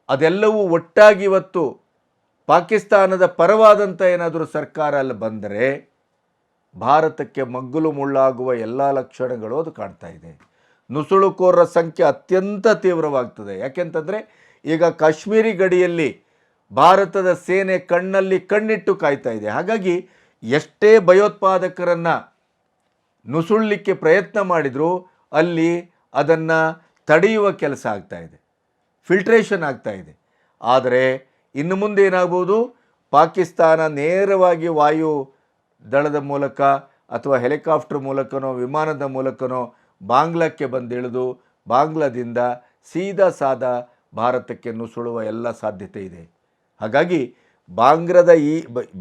ಅದೆಲ್ಲವೂ ಒಟ್ಟಾಗಿ ಇವತ್ತು ಪಾಕಿಸ್ತಾನದ ಪರವಾದಂಥ ಏನಾದರೂ ಸರ್ಕಾರ ಅಲ್ಲಿ ಬಂದರೆ ಭಾರತಕ್ಕೆ ಮಗ್ಗುಲು ಮುಳ್ಳಾಗುವ ಎಲ್ಲ ಲಕ್ಷಣಗಳು ಅದು ಕಾಣ್ತಾ ಇದೆ. ನುಸುಳುಕೋರರ ಸಂಖ್ಯೆ ಅತ್ಯಂತ ತೀವ್ರವಾಗ್ತದೆ. ಯಾಕೆಂತಂದರೆ ಈಗ ಕಾಶ್ಮೀರಿ ಗಡಿಯಲ್ಲಿ ಭಾರತದ ಸೇನೆ ಕಣ್ಣಲ್ಲಿ ಕಣ್ಣಿಟ್ಟು ಕಾಯ್ತಾ ಇದೆ. ಹಾಗಾಗಿ ಎಷ್ಟೇ ಭಯೋತ್ಪಾದಕರನ್ನು ನುಸುಳಲಿಕ್ಕೆ ಪ್ರಯತ್ನ ಮಾಡಿದರೂ ಅಲ್ಲಿ ಅದನ್ನು ತಡೆಯುವ ಕೆಲಸ ಆಗ್ತಾಯಿದೆ, ಫಿಲ್ಟ್ರೇಷನ್ ಆಗ್ತಾಯಿದೆ. ಆದರೆ ಇನ್ನು ಮುಂದೆ ಏನಾಗ್ಬೋದು, ಪಾಕಿಸ್ತಾನ ನೇರವಾಗಿ ವಾಯು ದಳದ ಮೂಲಕ ಅಥವಾ ಹೆಲಿಕಾಪ್ಟರ್ ಮೂಲಕನೋ ವಿಮಾನದ ಮೂಲಕನೋ ಬಾಂಗ್ಲಾಕ್ಕೆ ಬಂದಿಳಿದು ಬಾಂಗ್ಲಾದಿಂದ ಸೀದಾ ಸಾದಾ ಭಾರತಕ್ಕೆ ನುಸುಳುವ ಎಲ್ಲ ಸಾಧ್ಯತೆ ಇದೆ. ಹಾಗಾಗಿ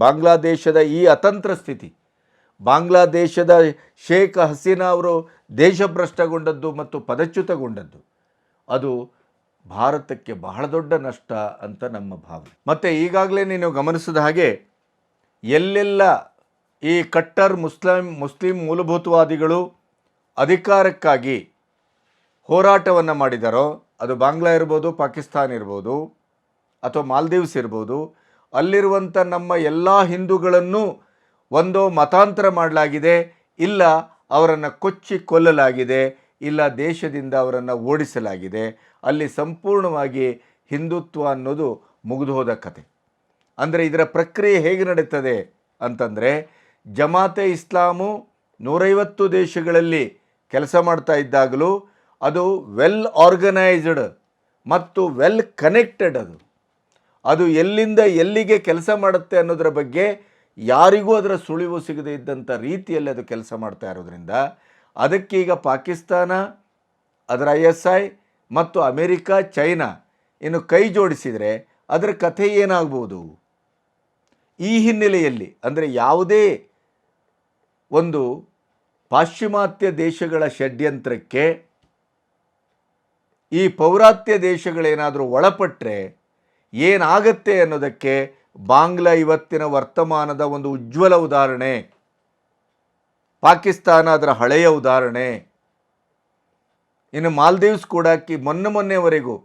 ಬಾಂಗ್ಲಾದೇಶದ ಈ ಅತಂತ್ರ ಸ್ಥಿತಿ, ಬಾಂಗ್ಲಾದೇಶದ ಶೇಖ್ ಹಸೀನಾ ಅವರು ದೇಶಭ್ರಷ್ಟಗೊಂಡದ್ದು ಮತ್ತು ಪದಚ್ಯುತಗೊಂಡದ್ದು, ಅದು ಭಾರತಕ್ಕೆ ಬಹಳ ದೊಡ್ಡ ನಷ್ಟ ಅಂತ ನಮ್ಮ ಭಾವನೆ. ಮತ್ತು ಈಗಾಗಲೇ ನೀನು ಗಮನಿಸಿದ ಹಾಗೆ ಎಲ್ಲೆಲ್ಲ ಈ ಕಟ್ಟರ್ ಮುಸ್ಲಿಂ ಮೂಲಭೂತವಾದಿಗಳು ಅಧಿಕಾರಕ್ಕಾಗಿ ಹೋರಾಟವನ್ನು ಮಾಡಿದಾರೋ, ಅದು ಬಾಂಗ್ಲಾ ಇರ್ಬೋದು, ಪಾಕಿಸ್ತಾನ ಇರ್ಬೋದು, ಅಥವಾ ಮಾಲ್ದೀವ್ಸ್ ಇರ್ಬೋದು, ಅಲ್ಲಿರುವಂಥ ನಮ್ಮ ಎಲ್ಲ ಹಿಂದೂಗಳನ್ನು ಒಂದೋ ಮತಾಂತರ ಮಾಡಲಾಗಿದೆ, ಇಲ್ಲ ಅವರನ್ನು ಕೊಚ್ಚಿ ಕೊಲ್ಲಲಾಗಿದೆ, ಇಲ್ಲ ದೇಶದಿಂದ ಅವರನ್ನು ಓಡಿಸಲಾಗಿದೆ. ಅಲ್ಲಿ ಸಂಪೂರ್ಣವಾಗಿ ಹಿಂದುತ್ವ ಅನ್ನೋದು ಮುಗಿದು ಹೋದ ಕತೆ. ಅಂದರೆ ಇದರ ಪ್ರಕ್ರಿಯೆ ಹೇಗೆ ನಡೀತದೆ ಅಂತಂದರೆ, ಜಮಾತೆ ಇಸ್ಲಾಮು 150 ದೇಶಗಳಲ್ಲಿ ಕೆಲಸ ಮಾಡ್ತಾ ಇದ್ದಾಗಲೂ ಅದು ವೆಲ್ ಆರ್ಗನೈಸ್ಡ್ ಮತ್ತು ವೆಲ್ ಕನೆಕ್ಟೆಡ್. ಅದು ಎಲ್ಲಿಂದ ಎಲ್ಲಿಗೆ ಕೆಲಸ ಮಾಡುತ್ತೆ ಅನ್ನೋದರ ಬಗ್ಗೆ ಯಾರಿಗೂ ಅದರ ಸುಳಿವು ಸಿಗದೇ ಇದ್ದಂಥ ರೀತಿಯಲ್ಲಿ ಅದು ಕೆಲಸ ಮಾಡ್ತಾ ಇರೋದ್ರಿಂದ ಅದಕ್ಕೀಗ ಪಾಕಿಸ್ತಾನ, ಅದರ ISI ಮತ್ತು ಅಮೇರಿಕಾ, ಚೈನಾ ಇನ್ನು ಕೈ ಜೋಡಿಸಿದರೆ ಅದರ ಕಥೆ ಏನಾಗ್ಬೋದು? ಈ ಹಿನ್ನೆಲೆಯಲ್ಲಿ ಅಂದರೆ ಯಾವುದೇ ಒಂದು ಪಾಶ್ಚಿಮಾತ್ಯ ದೇಶಗಳ ಷಡ್ಯಂತ್ರಕ್ಕೆ ಈ ಪೌರಾತ್ಯ ದೇಶಗಳೇನಾದರೂ ಒಳಪಟ್ಟರೆ ಏನಾಗತ್ತೆ ಅನ್ನೋದಕ್ಕೆ ಬಾಂಗ್ಲಾ ಇವತ್ತಿನ ವರ್ತಮಾನದ ಒಂದು ಉಜ್ವಲ ಉದಾಹರಣೆ, ಪಾಕಿಸ್ತಾನ ಅದರ ಹಳೆಯ ಉದಾಹರಣೆ. ಇನ್ನು ಮಾಲ್ದೀವ್ಸ್ ಕೂಡ ಮೊನ್ನೆವರೆಗೂ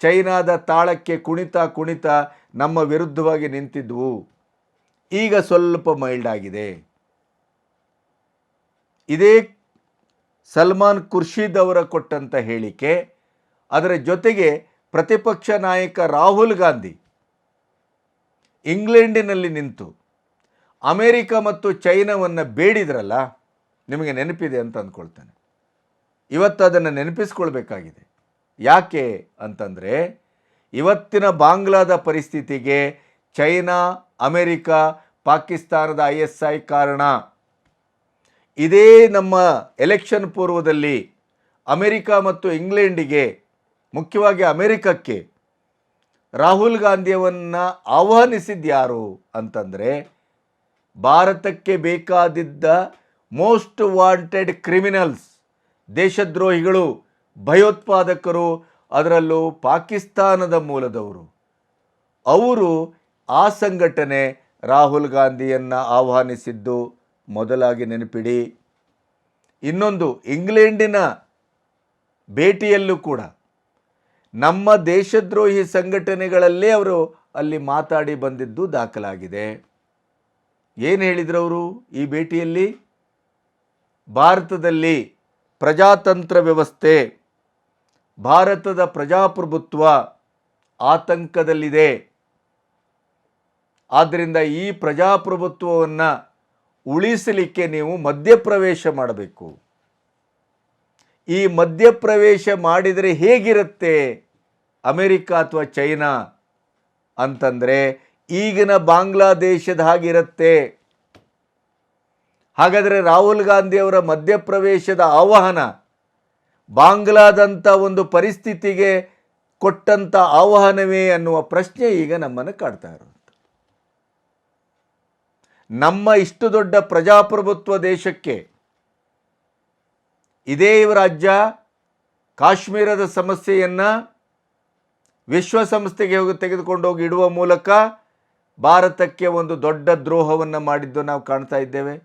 ಚೈನಾದ ತಾಳಕ್ಕೆ ಕುಣಿತ ನಮ್ಮ ವಿರುದ್ಧವಾಗಿ ನಿಂತಿದ್ವು, ಈಗ ಸ್ವಲ್ಪ ಮೈಲ್ಡ್ ಆಗಿದೆ. ಇದೇ ಸಲ್ಮಾನ್ ಖುರ್ಷಿದ್ ಅವರ ಕೊಟ್ಟಂಥ ಹೇಳಿಕೆ, ಅದರ ಜೊತೆಗೆ ಪ್ರತಿಪಕ್ಷ ನಾಯಕ ರಾಹುಲ್ ಗಾಂಧಿ ಇಂಗ್ಲೆಂಡಿನಲ್ಲಿ ನಿಂತು ಅಮೇರಿಕ ಮತ್ತು ಚೈನಾವನ್ನು ಬೇಡಿದ್ರಲ್ಲ, ನಿಮಗೆ ನೆನಪಿದೆ ಅಂತ ಅಂದ್ಕೊಳ್ತಾನೆ. ಇವತ್ತು ಅದನ್ನು ನೆನಪಿಸ್ಕೊಳ್ಬೇಕಾಗಿದೆ. ಯಾಕೆ ಅಂತಂದರೆ ಇವತ್ತಿನ ಬಾಂಗ್ಲಾದ ಪರಿಸ್ಥಿತಿಗೆ ಚೈನಾ, ಅಮೇರಿಕ, ಪಾಕಿಸ್ತಾನದ ISI ಕಾರಣ. ಇದೇ ನಮ್ಮ ಎಲೆಕ್ಷನ್ ಪೂರ್ವದಲ್ಲಿ ಅಮೇರಿಕ ಮತ್ತು ಇಂಗ್ಲೆಂಡಿಗೆ, ಮುಖ್ಯವಾಗಿ ಅಮೇರಿಕಕ್ಕೆ ರಾಹುಲ್ ಗಾಂಧಿಯನ್ನು ಆಹ್ವಾನಿಸಿದ್ಯಾರು ಅಂತಂದರೆ, ಭಾರತಕ್ಕೆ ಬೇಕಾದಿದ್ದ ಮೋಸ್ಟ್ ವಾಂಟೆಡ್ ಕ್ರಿಮಿನಲ್ಸ್, ದೇಶದ್ರೋಹಿಗಳು, ಭಯೋತ್ಪಾದಕರು, ಅದರಲ್ಲೂ ಪಾಕಿಸ್ತಾನದ ಮೂಲದವರು, ಅವರು ಆ ಸಂಘಟನೆ ರಾಹುಲ್ ಗಾಂಧಿಯನ್ನು ಆಹ್ವಾನಿಸಿದ್ದು ಮೊದಲಾಗಿ ನೆನಪಿಡಿ. ಇನ್ನೊಂದು, ಇಂಗ್ಲೆಂಡಿನ ಭೇಟಿಯಲ್ಲೂ ಕೂಡ ನಮ್ಮ ದೇಶದ್ರೋಹಿ ಸಂಘಟನೆಗಳಲ್ಲೇ ಅವರು ಅಲ್ಲಿ ಮಾತಾಡಿ ಬಂದಿದ್ದು ದಾಖಲಾಗಿದೆ. ಏನು ಹೇಳಿದ್ರು ಅವರು ಈ ಭೇಟಿಯಲ್ಲಿ? ಭಾರತದಲ್ಲಿ ಪ್ರಜಾತಂತ್ರ ವ್ಯವಸ್ಥೆ, ಭಾರತದ ಪ್ರಜಾಪ್ರಭುತ್ವ ಆತಂಕದಲ್ಲಿದೆ. ಆದ್ದರಿಂದ ಈ ಪ್ರಜಾಪ್ರಭುತ್ವವನ್ನು ಉಳಿಸಲಿಕ್ಕೆ ನೀವು ಮಧ್ಯಪ್ರವೇಶ ಮಾಡಬೇಕು. ಈ ಮಧ್ಯಪ್ರವೇಶ ಮಾಡಿದರೆ ಹೇಗಿರುತ್ತೆ ಅಮೇರಿಕ ಅಥವಾ ಚೈನಾ ಅಂತಂದರೆ, ಈಗಿನ ಬಾಂಗ್ಲಾದೇಶದ ಹಾಗಿರುತ್ತೆ. ಹಾಗಾದರೆ ರಾಹುಲ್ ಗಾಂಧಿಯವರ ಮಧ್ಯಪ್ರವೇಶದ ಆಹ್ವಾನ ಬಾಂಗ್ಲಾದಂಥ ಒಂದು ಪರಿಸ್ಥಿತಿಗೆ ಕೊಟ್ಟಂಥ ಆಹ್ವಾನವೇ ಅನ್ನುವ ಪ್ರಶ್ನೆ ಈಗ ನಮ್ಮನ್ನು ಕಾಡ್ತಾ ಇರೋದು. ನಮ್ಮ ಇಷ್ಟು ದೊಡ್ಡ ಪ್ರಜಾಪ್ರಭುತ್ವ ದೇಶಕ್ಕೆ ಇದೇ ರಾಜ್ಯ ಕಾಶ್ಮೀರದ ಸಮಸ್ಯೆಯನ್ನು ವಿಶ್ವಸಂಸ್ಥೆಗೆ ತೆಗೆದುಕೊಂಡು ಹೋಗಿ ಇಡುವ ಮೂಲಕ ಭಾರತಕ್ಕೆ ಒಂದು ದೊಡ್ಡ ದ್ರೋಹವನ್ನು ಮಾಡಿದ್ದು ನಾವು ಕಾಣ್ತಾ ಇದ್ದೇವೆ.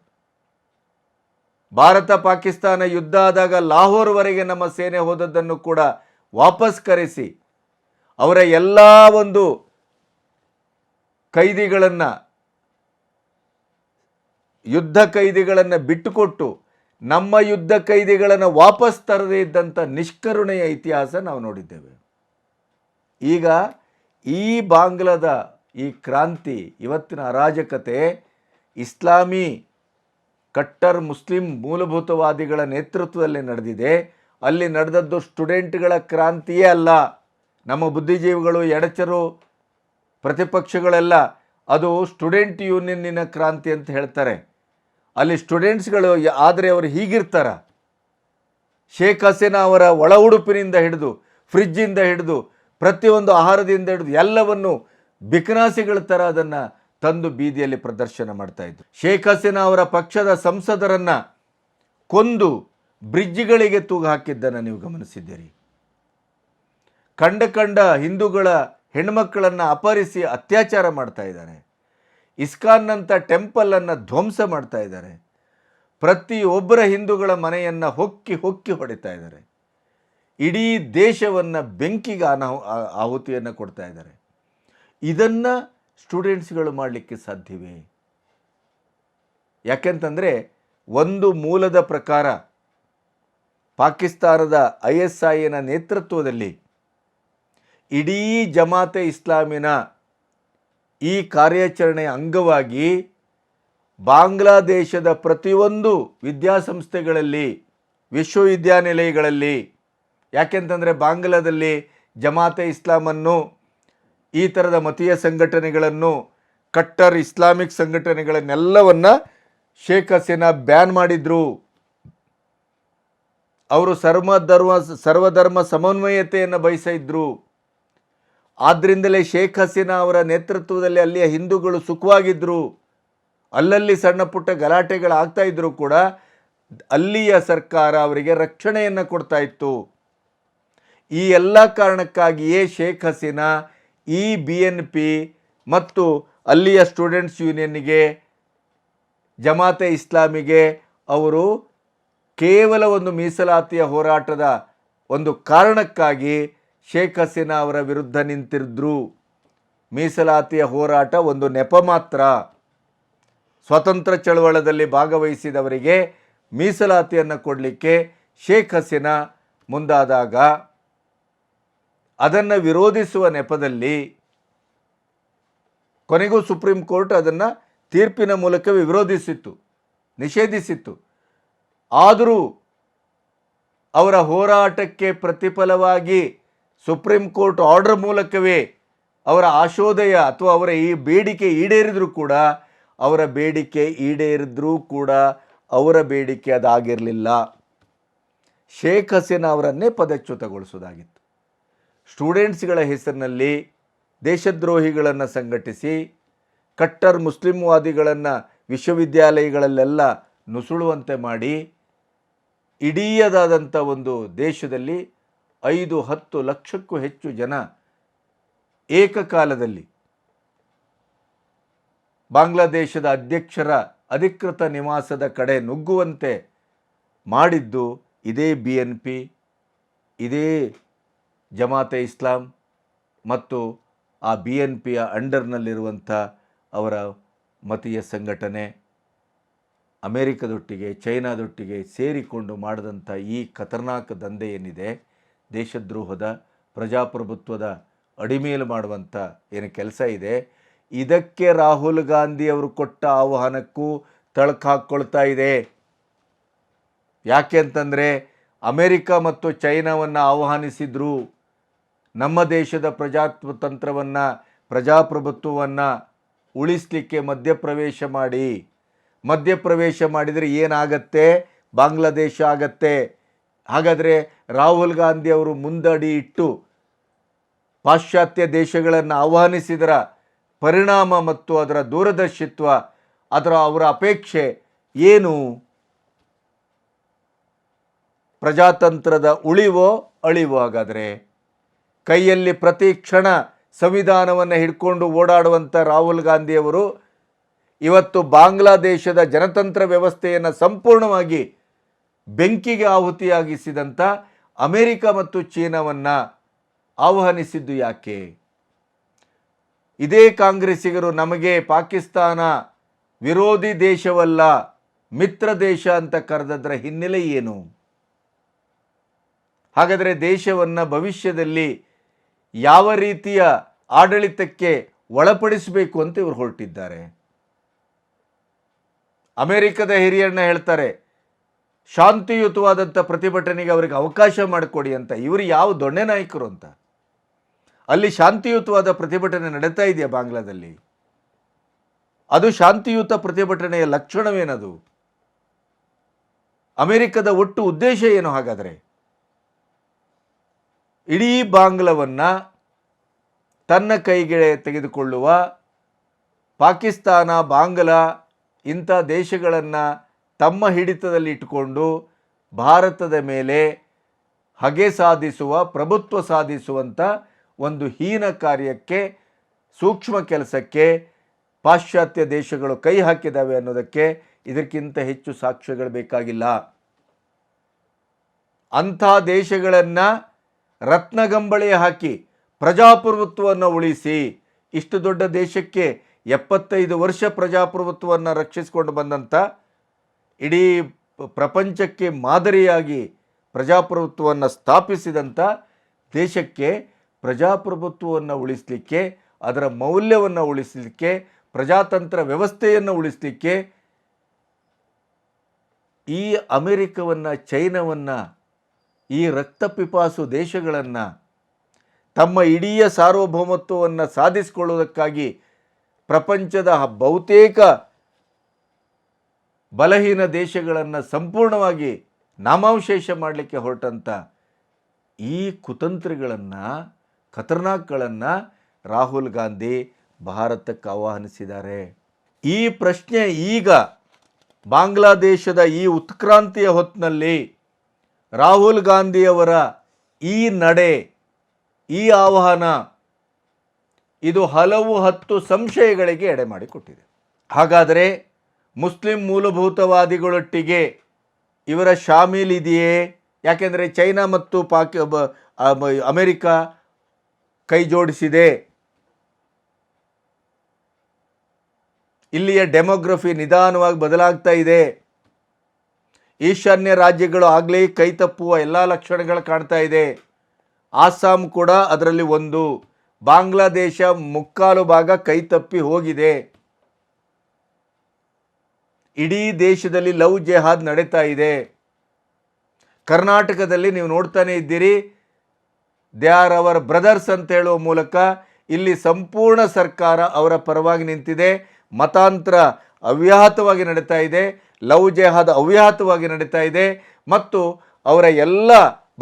ಭಾರತ ಪಾಕಿಸ್ತಾನ ಯುದ್ಧ ಆದಾಗ ಲಾಹೋರ್ವರೆಗೆ ನಮ್ಮ ಸೇನೆ ಹೋದದ್ದನ್ನು ಕೂಡ ವಾಪಸ್ ಕರೆಸಿ ಅವರ ಎಲ್ಲ ಒಂದು ಕೈದಿಗಳನ್ನು, ಯುದ್ಧ ಕೈದಿಗಳನ್ನು ಬಿಟ್ಟುಕೊಟ್ಟು ನಮ್ಮ ಯುದ್ಧ ಕೈದಿಗಳನ್ನು ವಾಪಸ್ ತರದೇ ಇದ್ದಂಥ ನಿಷ್ಕರುಣೆಯ ಇತಿಹಾಸ ನಾವು ನೋಡಿದ್ದೇವೆ. ಈಗ ಈ ಬಾಂಗ್ಲಾದ ಈ ಕ್ರಾಂತಿ, ಇವತ್ತಿನ ಅರಾಜಕತೆ ಇಸ್ಲಾಮಿ ಕಟ್ಟರ್ ಮುಸ್ಲಿಂ ಮೂಲಭೂತವಾದಿಗಳ ನೇತೃತ್ವದಲ್ಲಿ ನಡೆದಿದೆ. ಅಲ್ಲಿ ನಡೆದದ್ದು ಸ್ಟೂಡೆಂಟ್ಗಳ ಕ್ರಾಂತಿಯೇ ಅಲ್ಲ. ನಮ್ಮ ಬುದ್ಧಿಜೀವಿಗಳು, ಎಡಚರು, ಪ್ರತಿಪಕ್ಷಗಳೆಲ್ಲ ಅದು ಸ್ಟೂಡೆಂಟ್ ಯೂನಿಯನ್ನಿನ ಕ್ರಾಂತಿ ಅಂತ ಹೇಳ್ತಾರೆ. ಅಲ್ಲಿ ಸ್ಟೂಡೆಂಟ್ಸ್ಗಳು ಆದರೆ ಅವರು ಹೀಗಿರ್ತಾರ, ಶೇಖ್ ಹಸೀನಾ ಅವರ ಒಳ ಉಡುಪಿನಿಂದ ಹಿಡಿದು, ಫ್ರಿಜ್ಜಿಂದ ಹಿಡಿದು, ಪ್ರತಿಯೊಂದು ಆಹಾರದಿಂದ ಹಿಡಿದು ಎಲ್ಲವನ್ನು ಬಿಕನಾಸಿಗಳ ಥರ ಅದನ್ನು ತಂದು ಬೀದಿಯಲ್ಲಿ ಪ್ರದರ್ಶನ ಮಾಡ್ತಾಯಿದ್ರು. ಶೇಖ್ ಹಸೀನಾ ಅವರ ಪಕ್ಷದ ಸಂಸದರನ್ನು ಕೊಂದು ಬ್ರಿಡ್ಜ್ಗಳಿಗೆ ತೂಗು ಹಾಕಿದ್ದನ್ನು ನೀವು ಗಮನಿಸಿದ್ದೀರಿ. ಕಂಡ ಹಿಂದೂಗಳ ಹೆಣ್ಮಕ್ಕಳನ್ನು ಅಪಹರಿಸಿ ಅತ್ಯಾಚಾರ ಮಾಡ್ತಾ ಇದ್ದಾರೆ. ಇಸ್ಕಾನ್ನಂಥ ಟೆಂಪಲನ್ನು ಧ್ವಂಸ ಮಾಡ್ತಾ ಇದ್ದಾರೆ. ಪ್ರತಿಯೊಬ್ಬರ ಹಿಂದೂಗಳ ಮನೆಯನ್ನು ಹೊಕ್ಕಿ ಹೊಡಿತಾ ಇದ್ದಾರೆ. ಇಡೀ ದೇಶವನ್ನು ಬೆಂಕಿಗೆ ಆಹುತಿಯನ್ನು ಕೊಡ್ತಾ ಇದ್ದಾರೆ. ಇದನ್ನು ಸ್ಟೂಡೆಂಟ್ಸ್ಗಳು ಮಾಡಲಿಕ್ಕೆ ಸಾಧ್ಯವೇ? ಯಾಕೆಂತಂದರೆ ಒಂದು ಮೂಲದ ಪ್ರಕಾರ ಪಾಕಿಸ್ತಾನದ ISIನ ನೇತೃತ್ವದಲ್ಲಿ ಇಡೀ ಜಮಾತೆ ಇಸ್ಲಾಮಿನ ಈ ಕಾರ್ಯಾಚರಣೆಯ ಅಂಗವಾಗಿ ಬಾಂಗ್ಲಾದೇಶದ ಪ್ರತಿಯೊಂದು ವಿದ್ಯಾಸಂಸ್ಥೆಗಳಲ್ಲಿ, ವಿಶ್ವವಿದ್ಯಾನಿಲಯಗಳಲ್ಲಿ, ಯಾಕೆಂತಂದರೆ ಬಾಂಗ್ಲಾದಲ್ಲಿ ಜಮಾತೆ ಇಸ್ಲಾಮನ್ನು, ಈ ಥರದ ಮತೀಯ ಸಂಘಟನೆಗಳನ್ನು, ಕಟ್ಟರ್ ಇಸ್ಲಾಮಿಕ್ ಸಂಘಟನೆಗಳನ್ನೆಲ್ಲವನ್ನು ಶೇಖ್ ಹಸೀನಾ ಬ್ಯಾನ್ ಮಾಡಿದ್ರು. ಅವರು ಸರ್ವಧರ್ಮ ಸಮನ್ವಯತೆಯನ್ನು ಬಯಸಿದ್ರು. ಆದ್ದರಿಂದಲೇ ಶೇಖ್ ಹಸೀನಾ ಅವರ ನೇತೃತ್ವದಲ್ಲಿ ಅಲ್ಲಿಯ ಹಿಂದೂಗಳು ಸುಖವಾಗಿದ್ದರು. ಅಲ್ಲಲ್ಲಿ ಸಣ್ಣ ಪುಟ್ಟ ಗಲಾಟೆಗಳಾಗ್ತಾ ಇದ್ದರೂ ಕೂಡ ಅಲ್ಲಿಯ ಸರ್ಕಾರ ಅವರಿಗೆ ರಕ್ಷಣೆಯನ್ನು ಕೊಡ್ತಾ ಇತ್ತು. ಈ ಎಲ್ಲ ಕಾರಣಕ್ಕಾಗಿಯೇ ಶೇಖ್ ಹಸೀನಾ ಈ BNP ಮತ್ತು ಅಲ್ಲಿಯ ಸ್ಟೂಡೆಂಟ್ಸ್ ಯೂನಿಯನ್ನಿಗೆ, ಜಮಾತೆ ಇಸ್ಲಾಮಿಗೆ ಅವರು ಕೇವಲ ಒಂದು ಮೀಸಲಾತಿಯ ಹೋರಾಟದ ಒಂದು ಕಾರಣಕ್ಕಾಗಿ ಶೇಖ್ ಹಸೀನಾ ಅವರ ವಿರುದ್ಧ ನಿಂತಿದ್ರು. ಮೀಸಲಾತಿಯ ಹೋರಾಟ ಒಂದು ನೆಪ ಮಾತ್ರ. ಸ್ವತಂತ್ರ ಚಳವಳದಲ್ಲಿ ಭಾಗವಹಿಸಿದವರಿಗೆ ಮೀಸಲಾತಿಯನ್ನು ಕೊಡಲಿಕ್ಕೆ ಶೇಖ್ ಹಸೀನಾ ಮುಂದಾದಾಗ ಅದನ್ನು ವಿರೋಧಿಸುವ ನೆಪದಲ್ಲಿ ಕೊನೆಗೂ ಸುಪ್ರೀಂ ಕೋರ್ಟ್ ಅದನ್ನು ತೀರ್ಪಿನ ಮೂಲಕವೇ ವಿರೋಧಿಸಿತ್ತು, ನಿಷೇಧಿಸಿತ್ತು. ಆದರೂ ಅವರ ಹೋರಾಟಕ್ಕೆ ಪ್ರತಿಫಲವಾಗಿ ಸುಪ್ರೀಂ ಕೋರ್ಟ್ ಆರ್ಡರ್ ಮೂಲಕವೇ ಅವರ ಆಶೋದಯ ಅಥವಾ ಅವರ ಈ ಬೇಡಿಕೆ ಈಡೇರಿದರೂ ಕೂಡ ಅವರ ಬೇಡಿಕೆ ಅದಾಗಿರಲಿಲ್ಲ. ಶೇಖ್ ಹಸೀನಾ ಅವರನ್ನೇ ಪದಚ್ಯುತಗೊಳಿಸೋದಾಗಿತ್ತು. ಸ್ಟೂಡೆಂಟ್ಸ್ಗಳ ಹೆಸರಿನಲ್ಲಿ ದೇಶದ್ರೋಹಿಗಳನ್ನು ಸಂಘಟಿಸಿ ಕಟ್ಟರ್ ಮುಸ್ಲಿಂವಾದಿಗಳನ್ನು ವಿಶ್ವವಿದ್ಯಾಲಯಗಳಲ್ಲೆಲ್ಲ ನುಸುಳುವಂತೆ ಮಾಡಿ ಇಡೀದಾದಂಥ ಒಂದು ದೇಶದಲ್ಲಿ 5-10 ಲಕ್ಷಕ್ಕೂ ಹೆಚ್ಚು ಜನ ಏಕಕಾಲದಲ್ಲಿ ಬಾಂಗ್ಲಾದೇಶದ ಅಧ್ಯಕ್ಷರ ಅಧಿಕೃತ ನಿವಾಸದ ಕಡೆ ನುಗ್ಗುವಂತೆ ಮಾಡಿದ್ದು ಇದೇ BNP, ಇದೇ ಜಮಾತೆ ಇಸ್ಲಾಂ ಮತ್ತು ಆ BNPಯ ಅಂಡರ್ನಲ್ಲಿರುವಂಥ ಅವರ ಮತೀಯ ಸಂಘಟನೆ ಅಮೇರಿಕದೊಟ್ಟಿಗೆ, ಚೈನಾದೊಟ್ಟಿಗೆ ಸೇರಿಕೊಂಡು ಮಾಡಿದಂಥ ಈ ಖತರ್ನಾಕ್ ದಂಧೆ ಏನಿದೆ, ದೇಶದ್ರೋಹದ, ಪ್ರಜಾಪ್ರಭುತ್ವದ ಅಡಿಮೇಲು ಮಾಡುವಂಥ ಏನು ಕೆಲಸ ಇದೆ, ಇದಕ್ಕೆ ರಾಹುಲ್ ಗಾಂಧಿ ಅವರು ಕೊಟ್ಟ ಆಹ್ವಾನಕ್ಕೂ ತಳಕು ಹಾಕ್ಕೊಳ್ತಾ ಇದೆ. ಯಾಕೆ ಅಂತಂದರೆ ಅಮೇರಿಕ ಮತ್ತು ಚೈನಾವನ್ನು ಆಹ್ವಾನಿಸಿದ್ರು. ನಮ್ಮ ದೇಶದ ಪ್ರಜಾತಂತ್ರವನ್ನು, ಪ್ರಜಾಪ್ರಭುತ್ವವನ್ನು ಉಳಿಸಲಿಕ್ಕೆ ಮಧ್ಯಪ್ರವೇಶ ಮಾಡಿದರೆ ಏನಾಗತ್ತೆ? ಬಾಂಗ್ಲಾದೇಶ ಆಗತ್ತೆ. ಹಾಗಾದರೆ ರಾಹುಲ್ ಗಾಂಧಿ ಅವರು ಮುಂದಡಿ ಇಟ್ಟು ಪಾಶ್ಚಾತ್ಯ ದೇಶಗಳನ್ನು ಆಹ್ವಾನಿಸಿದರ ಪರಿಣಾಮ ಮತ್ತು ಅದರ ದೂರದರ್ಶಿತ್ವ, ಅವರ ಅಪೇಕ್ಷೆ ಏನು? ಪ್ರಜಾತಂತ್ರದ ಉಳಿವೋ ಅಳಿವೋ? ಹಾಗಾದರೆ ಕೈಯಲ್ಲಿ ಪ್ರತಿ ಕ್ಷಣ ಸಂವಿಧಾನವನ್ನು ಹಿಡ್ಕೊಂಡು ಓಡಾಡುವಂಥ ರಾಹುಲ್ ಗಾಂಧಿಯವರು ಇವತ್ತು ಬಾಂಗ್ಲಾದೇಶದ ಜನತಂತ್ರ ವ್ಯವಸ್ಥೆಯನ್ನು ಸಂಪೂರ್ಣವಾಗಿ ಬೆಂಕಿಗೆ ಆಹುತಿಯಾಗಿಸಿದಂಥ ಅಮೇರಿಕ ಮತ್ತು ಚೀನಾವನ್ನು ಆಹ್ವಾನಿಸಿದ್ದು ಯಾಕೆ? ಇದೇ ಕಾಂಗ್ರೆಸ್ಸಿಗರು ನಮಗೆ ಪಾಕಿಸ್ತಾನ ವಿರೋಧಿ ದೇಶವಲ್ಲ, ಮಿತ್ರ ದೇಶ ಅಂತ ಕರೆದದ್ರ ಹಿನ್ನೆಲೆ ಏನು? ಹಾಗಾದರೆ ದೇಶವನ್ನು ಭವಿಷ್ಯದಲ್ಲಿ ಯಾವ ರೀತಿಯ ಆಡಳಿತಕ್ಕೆ ಒಳಪಡಿಸಬೇಕು ಅಂತ ಇವರು ಹೊರಟಿದ್ದಾರೆ? ಅಮೆರಿಕದ ಹಿರಿಯರನ್ನ ಹೇಳ್ತಾರೆ ಶಾಂತಿಯುತವಾದಂಥ ಪ್ರತಿಭಟನೆಗೆ ಅವರಿಗೆ ಅವಕಾಶ ಮಾಡಿಕೊಡಿ ಅಂತ. ಇವರು ಯಾವ ದೊಣ್ಣೆ ನಾಯಕರು ಅಂತ? ಅಲ್ಲಿ ಶಾಂತಿಯುತವಾದ ಪ್ರತಿಭಟನೆ ನಡೀತಾ ಇದೆಯಾ ಬಾಂಗ್ಲಾದಲ್ಲಿ? ಅದು ಶಾಂತಿಯುತ ಪ್ರತಿಭಟನೆಯ ಲಕ್ಷಣವೇನದು? ಅಮೆರಿಕದ ಒಟ್ಟು ಉದ್ದೇಶ ಏನು? ಹಾಗಾದರೆ ಇಡೀ ಬಾಂಗ್ಲಾವನ್ನು ತನ್ನ ಕೈಗೆ ತೆಗೆದುಕೊಳ್ಳುವ ಪಾಕಿಸ್ತಾನ, ಬಾಂಗ್ಲಾ ಇಂಥ ದೇಶಗಳನ್ನು ತಮ್ಮ ಹಿಡಿತದಲ್ಲಿ ಇಟ್ಟುಕೊಂಡು ಭಾರತದ ಮೇಲೆ ಹಗೆ ಸಾಧಿಸುವ, ಪ್ರಭುತ್ವ ಸಾಧಿಸುವಂಥ ಒಂದು ಹೀನ ಕಾರ್ಯಕ್ಕೆ, ಸೂಕ್ಷ್ಮ ಕೆಲಸಕ್ಕೆ ಪಾಶ್ಚಾತ್ಯ ದೇಶಗಳು ಕೈ ಹಾಕಿದ್ದಾವೆ ಅನ್ನೋದಕ್ಕೆ ಇದಕ್ಕಿಂತ ಹೆಚ್ಚು ಸಾಕ್ಷ್ಯಗಳು ಬೇಕಾಗಿಲ್ಲ. ಅಂಥ ದೇಶಗಳನ್ನು ರತ್ನಗಂಬಳಿ ಹಾಕಿ ಪ್ರಜಾಪ್ರಭುತ್ವವನ್ನು ಉಳಿಸಿ, ಇಷ್ಟು ದೊಡ್ಡ ದೇಶಕ್ಕೆ 75 ವರ್ಷ ಪ್ರಜಾಪ್ರಭುತ್ವವನ್ನು ರಕ್ಷಿಸಿಕೊಂಡು ಬಂದಂಥ, ಇಡೀ ಪ್ರಪಂಚಕ್ಕೆ ಮಾದರಿಯಾಗಿ ಪ್ರಜಾಪ್ರಭುತ್ವವನ್ನು ಸ್ಥಾಪಿಸಿದಂಥ ದೇಶಕ್ಕೆ ಪ್ರಜಾಪ್ರಭುತ್ವವನ್ನು ಉಳಿಸಲಿಕ್ಕೆ, ಅದರ ಮೌಲ್ಯವನ್ನು ಉಳಿಸಲಿಕ್ಕೆ, ಪ್ರಜಾತಂತ್ರ ವ್ಯವಸ್ಥೆಯನ್ನು ಉಳಿಸಲಿಕ್ಕೆ ಈ ಅಮೆರಿಕವನ್ನು, ಚೈನಾವನ್ನು, ಈ ರಕ್ತಪಿಪಾಸು ದೇಶಗಳನ್ನು ತಮ್ಮ ಇಡೀ ಸಾರ್ವಭೌಮತ್ವವನ್ನು ಸಾಧಿಸಿಕೊಳ್ಳುವುದಕ್ಕಾಗಿ ಪ್ರಪಂಚದ ಬಹುತೇಕ ಬಲಹೀನ ದೇಶಗಳನ್ನು ಸಂಪೂರ್ಣವಾಗಿ ನಾಮಾವಶೇಷ ಮಾಡಲಿಕ್ಕೆ ಹೊರಟಂಥ ಈ ಕುತಂತ್ರಿಗಳನ್ನು, ಖತರ್ನಾಕ್ಗಳನ್ನು ರಾಹುಲ್ ಗಾಂಧಿ ಭಾರತಕ್ಕೆ ಆಹ್ವಾನಿಸಿದ್ದಾರೆ. ಈ ಪ್ರಶ್ನೆ ಈಗ ಬಾಂಗ್ಲಾದೇಶದ ಈ ಉತ್ಕ್ರಾಂತಿಯ ಹೊತ್ತಿನಲ್ಲಿ ರಾಹುಲ್ ಗಾಂಧಿಯವರ ಈ ನಡೆ, ಈ ಆಹ್ವಾನ, ಇದು ಹಲವು ಹತ್ತು ಸಂಶಯಗಳಿಗೆ ಎಡೆ ಮಾಡಿಕೊಟ್ಟಿದೆ. ಹಾಗಾದರೆ ಮುಸ್ಲಿಂ ಮೂಲಭೂತವಾದಿಗಳೊಟ್ಟಿಗೆ ಇವರ ಶಾಮೀಲಿದೆಯೇ? ಯಾಕೆಂದರೆ ಚೈನಾ ಮತ್ತು ಅಮೆರಿಕ ಕೈ ಜೋಡಿಸಿದೆ. ಇಲ್ಲಿಯ ಡೆಮೋಗ್ರಫಿ ನಿಧಾನವಾಗಿ ಬದಲಾಗ್ತಾ ಇದೆ. ಈಶಾನ್ಯ ರಾಜ್ಯಗಳು ಆಗಲೇ ಕೈ ತಪ್ಪುವ ಎಲ್ಲ ಲಕ್ಷಣಗಳು ಕಾಣ್ತಾ ಇದೆ. ಆಸಾಂ ಕೂಡ ಅದರಲ್ಲಿ ಒಂದು. ಬಾಂಗ್ಲಾದೇಶ ಮುಕ್ಕಾಲು ಭಾಗ ಕೈ ತಪ್ಪಿ ಹೋಗಿದೆ. ಇಡೀ ದೇಶದಲ್ಲಿ ಲವ್ ಜೆಹಾದ್ ನಡೀತಾ ಇದೆ. ಕರ್ನಾಟಕದಲ್ಲಿ ನೀವು ನೋಡ್ತಾನೆ ಇದ್ದೀರಿ, ದೇ ಆರ್ ಅವರ್ ಬ್ರದರ್ಸ್ ಅಂತ ಹೇಳುವ ಮೂಲಕ ಇಲ್ಲಿ ಸಂಪೂರ್ಣ ಸರ್ಕಾರ ಅವರ ಪರವಾಗಿ ನಿಂತಿದೆ. ಮತಾಂತರ ಅವ್ಯಾಹತವಾಗಿ ನಡೀತಾ ಇದೆ, ಲವ್ ಜೆಹಾದ್ ಅವ್ಯಾಹತವಾಗಿ ನಡೀತಾ ಇದೆ. ಮತ್ತು ಅವರ ಎಲ್ಲ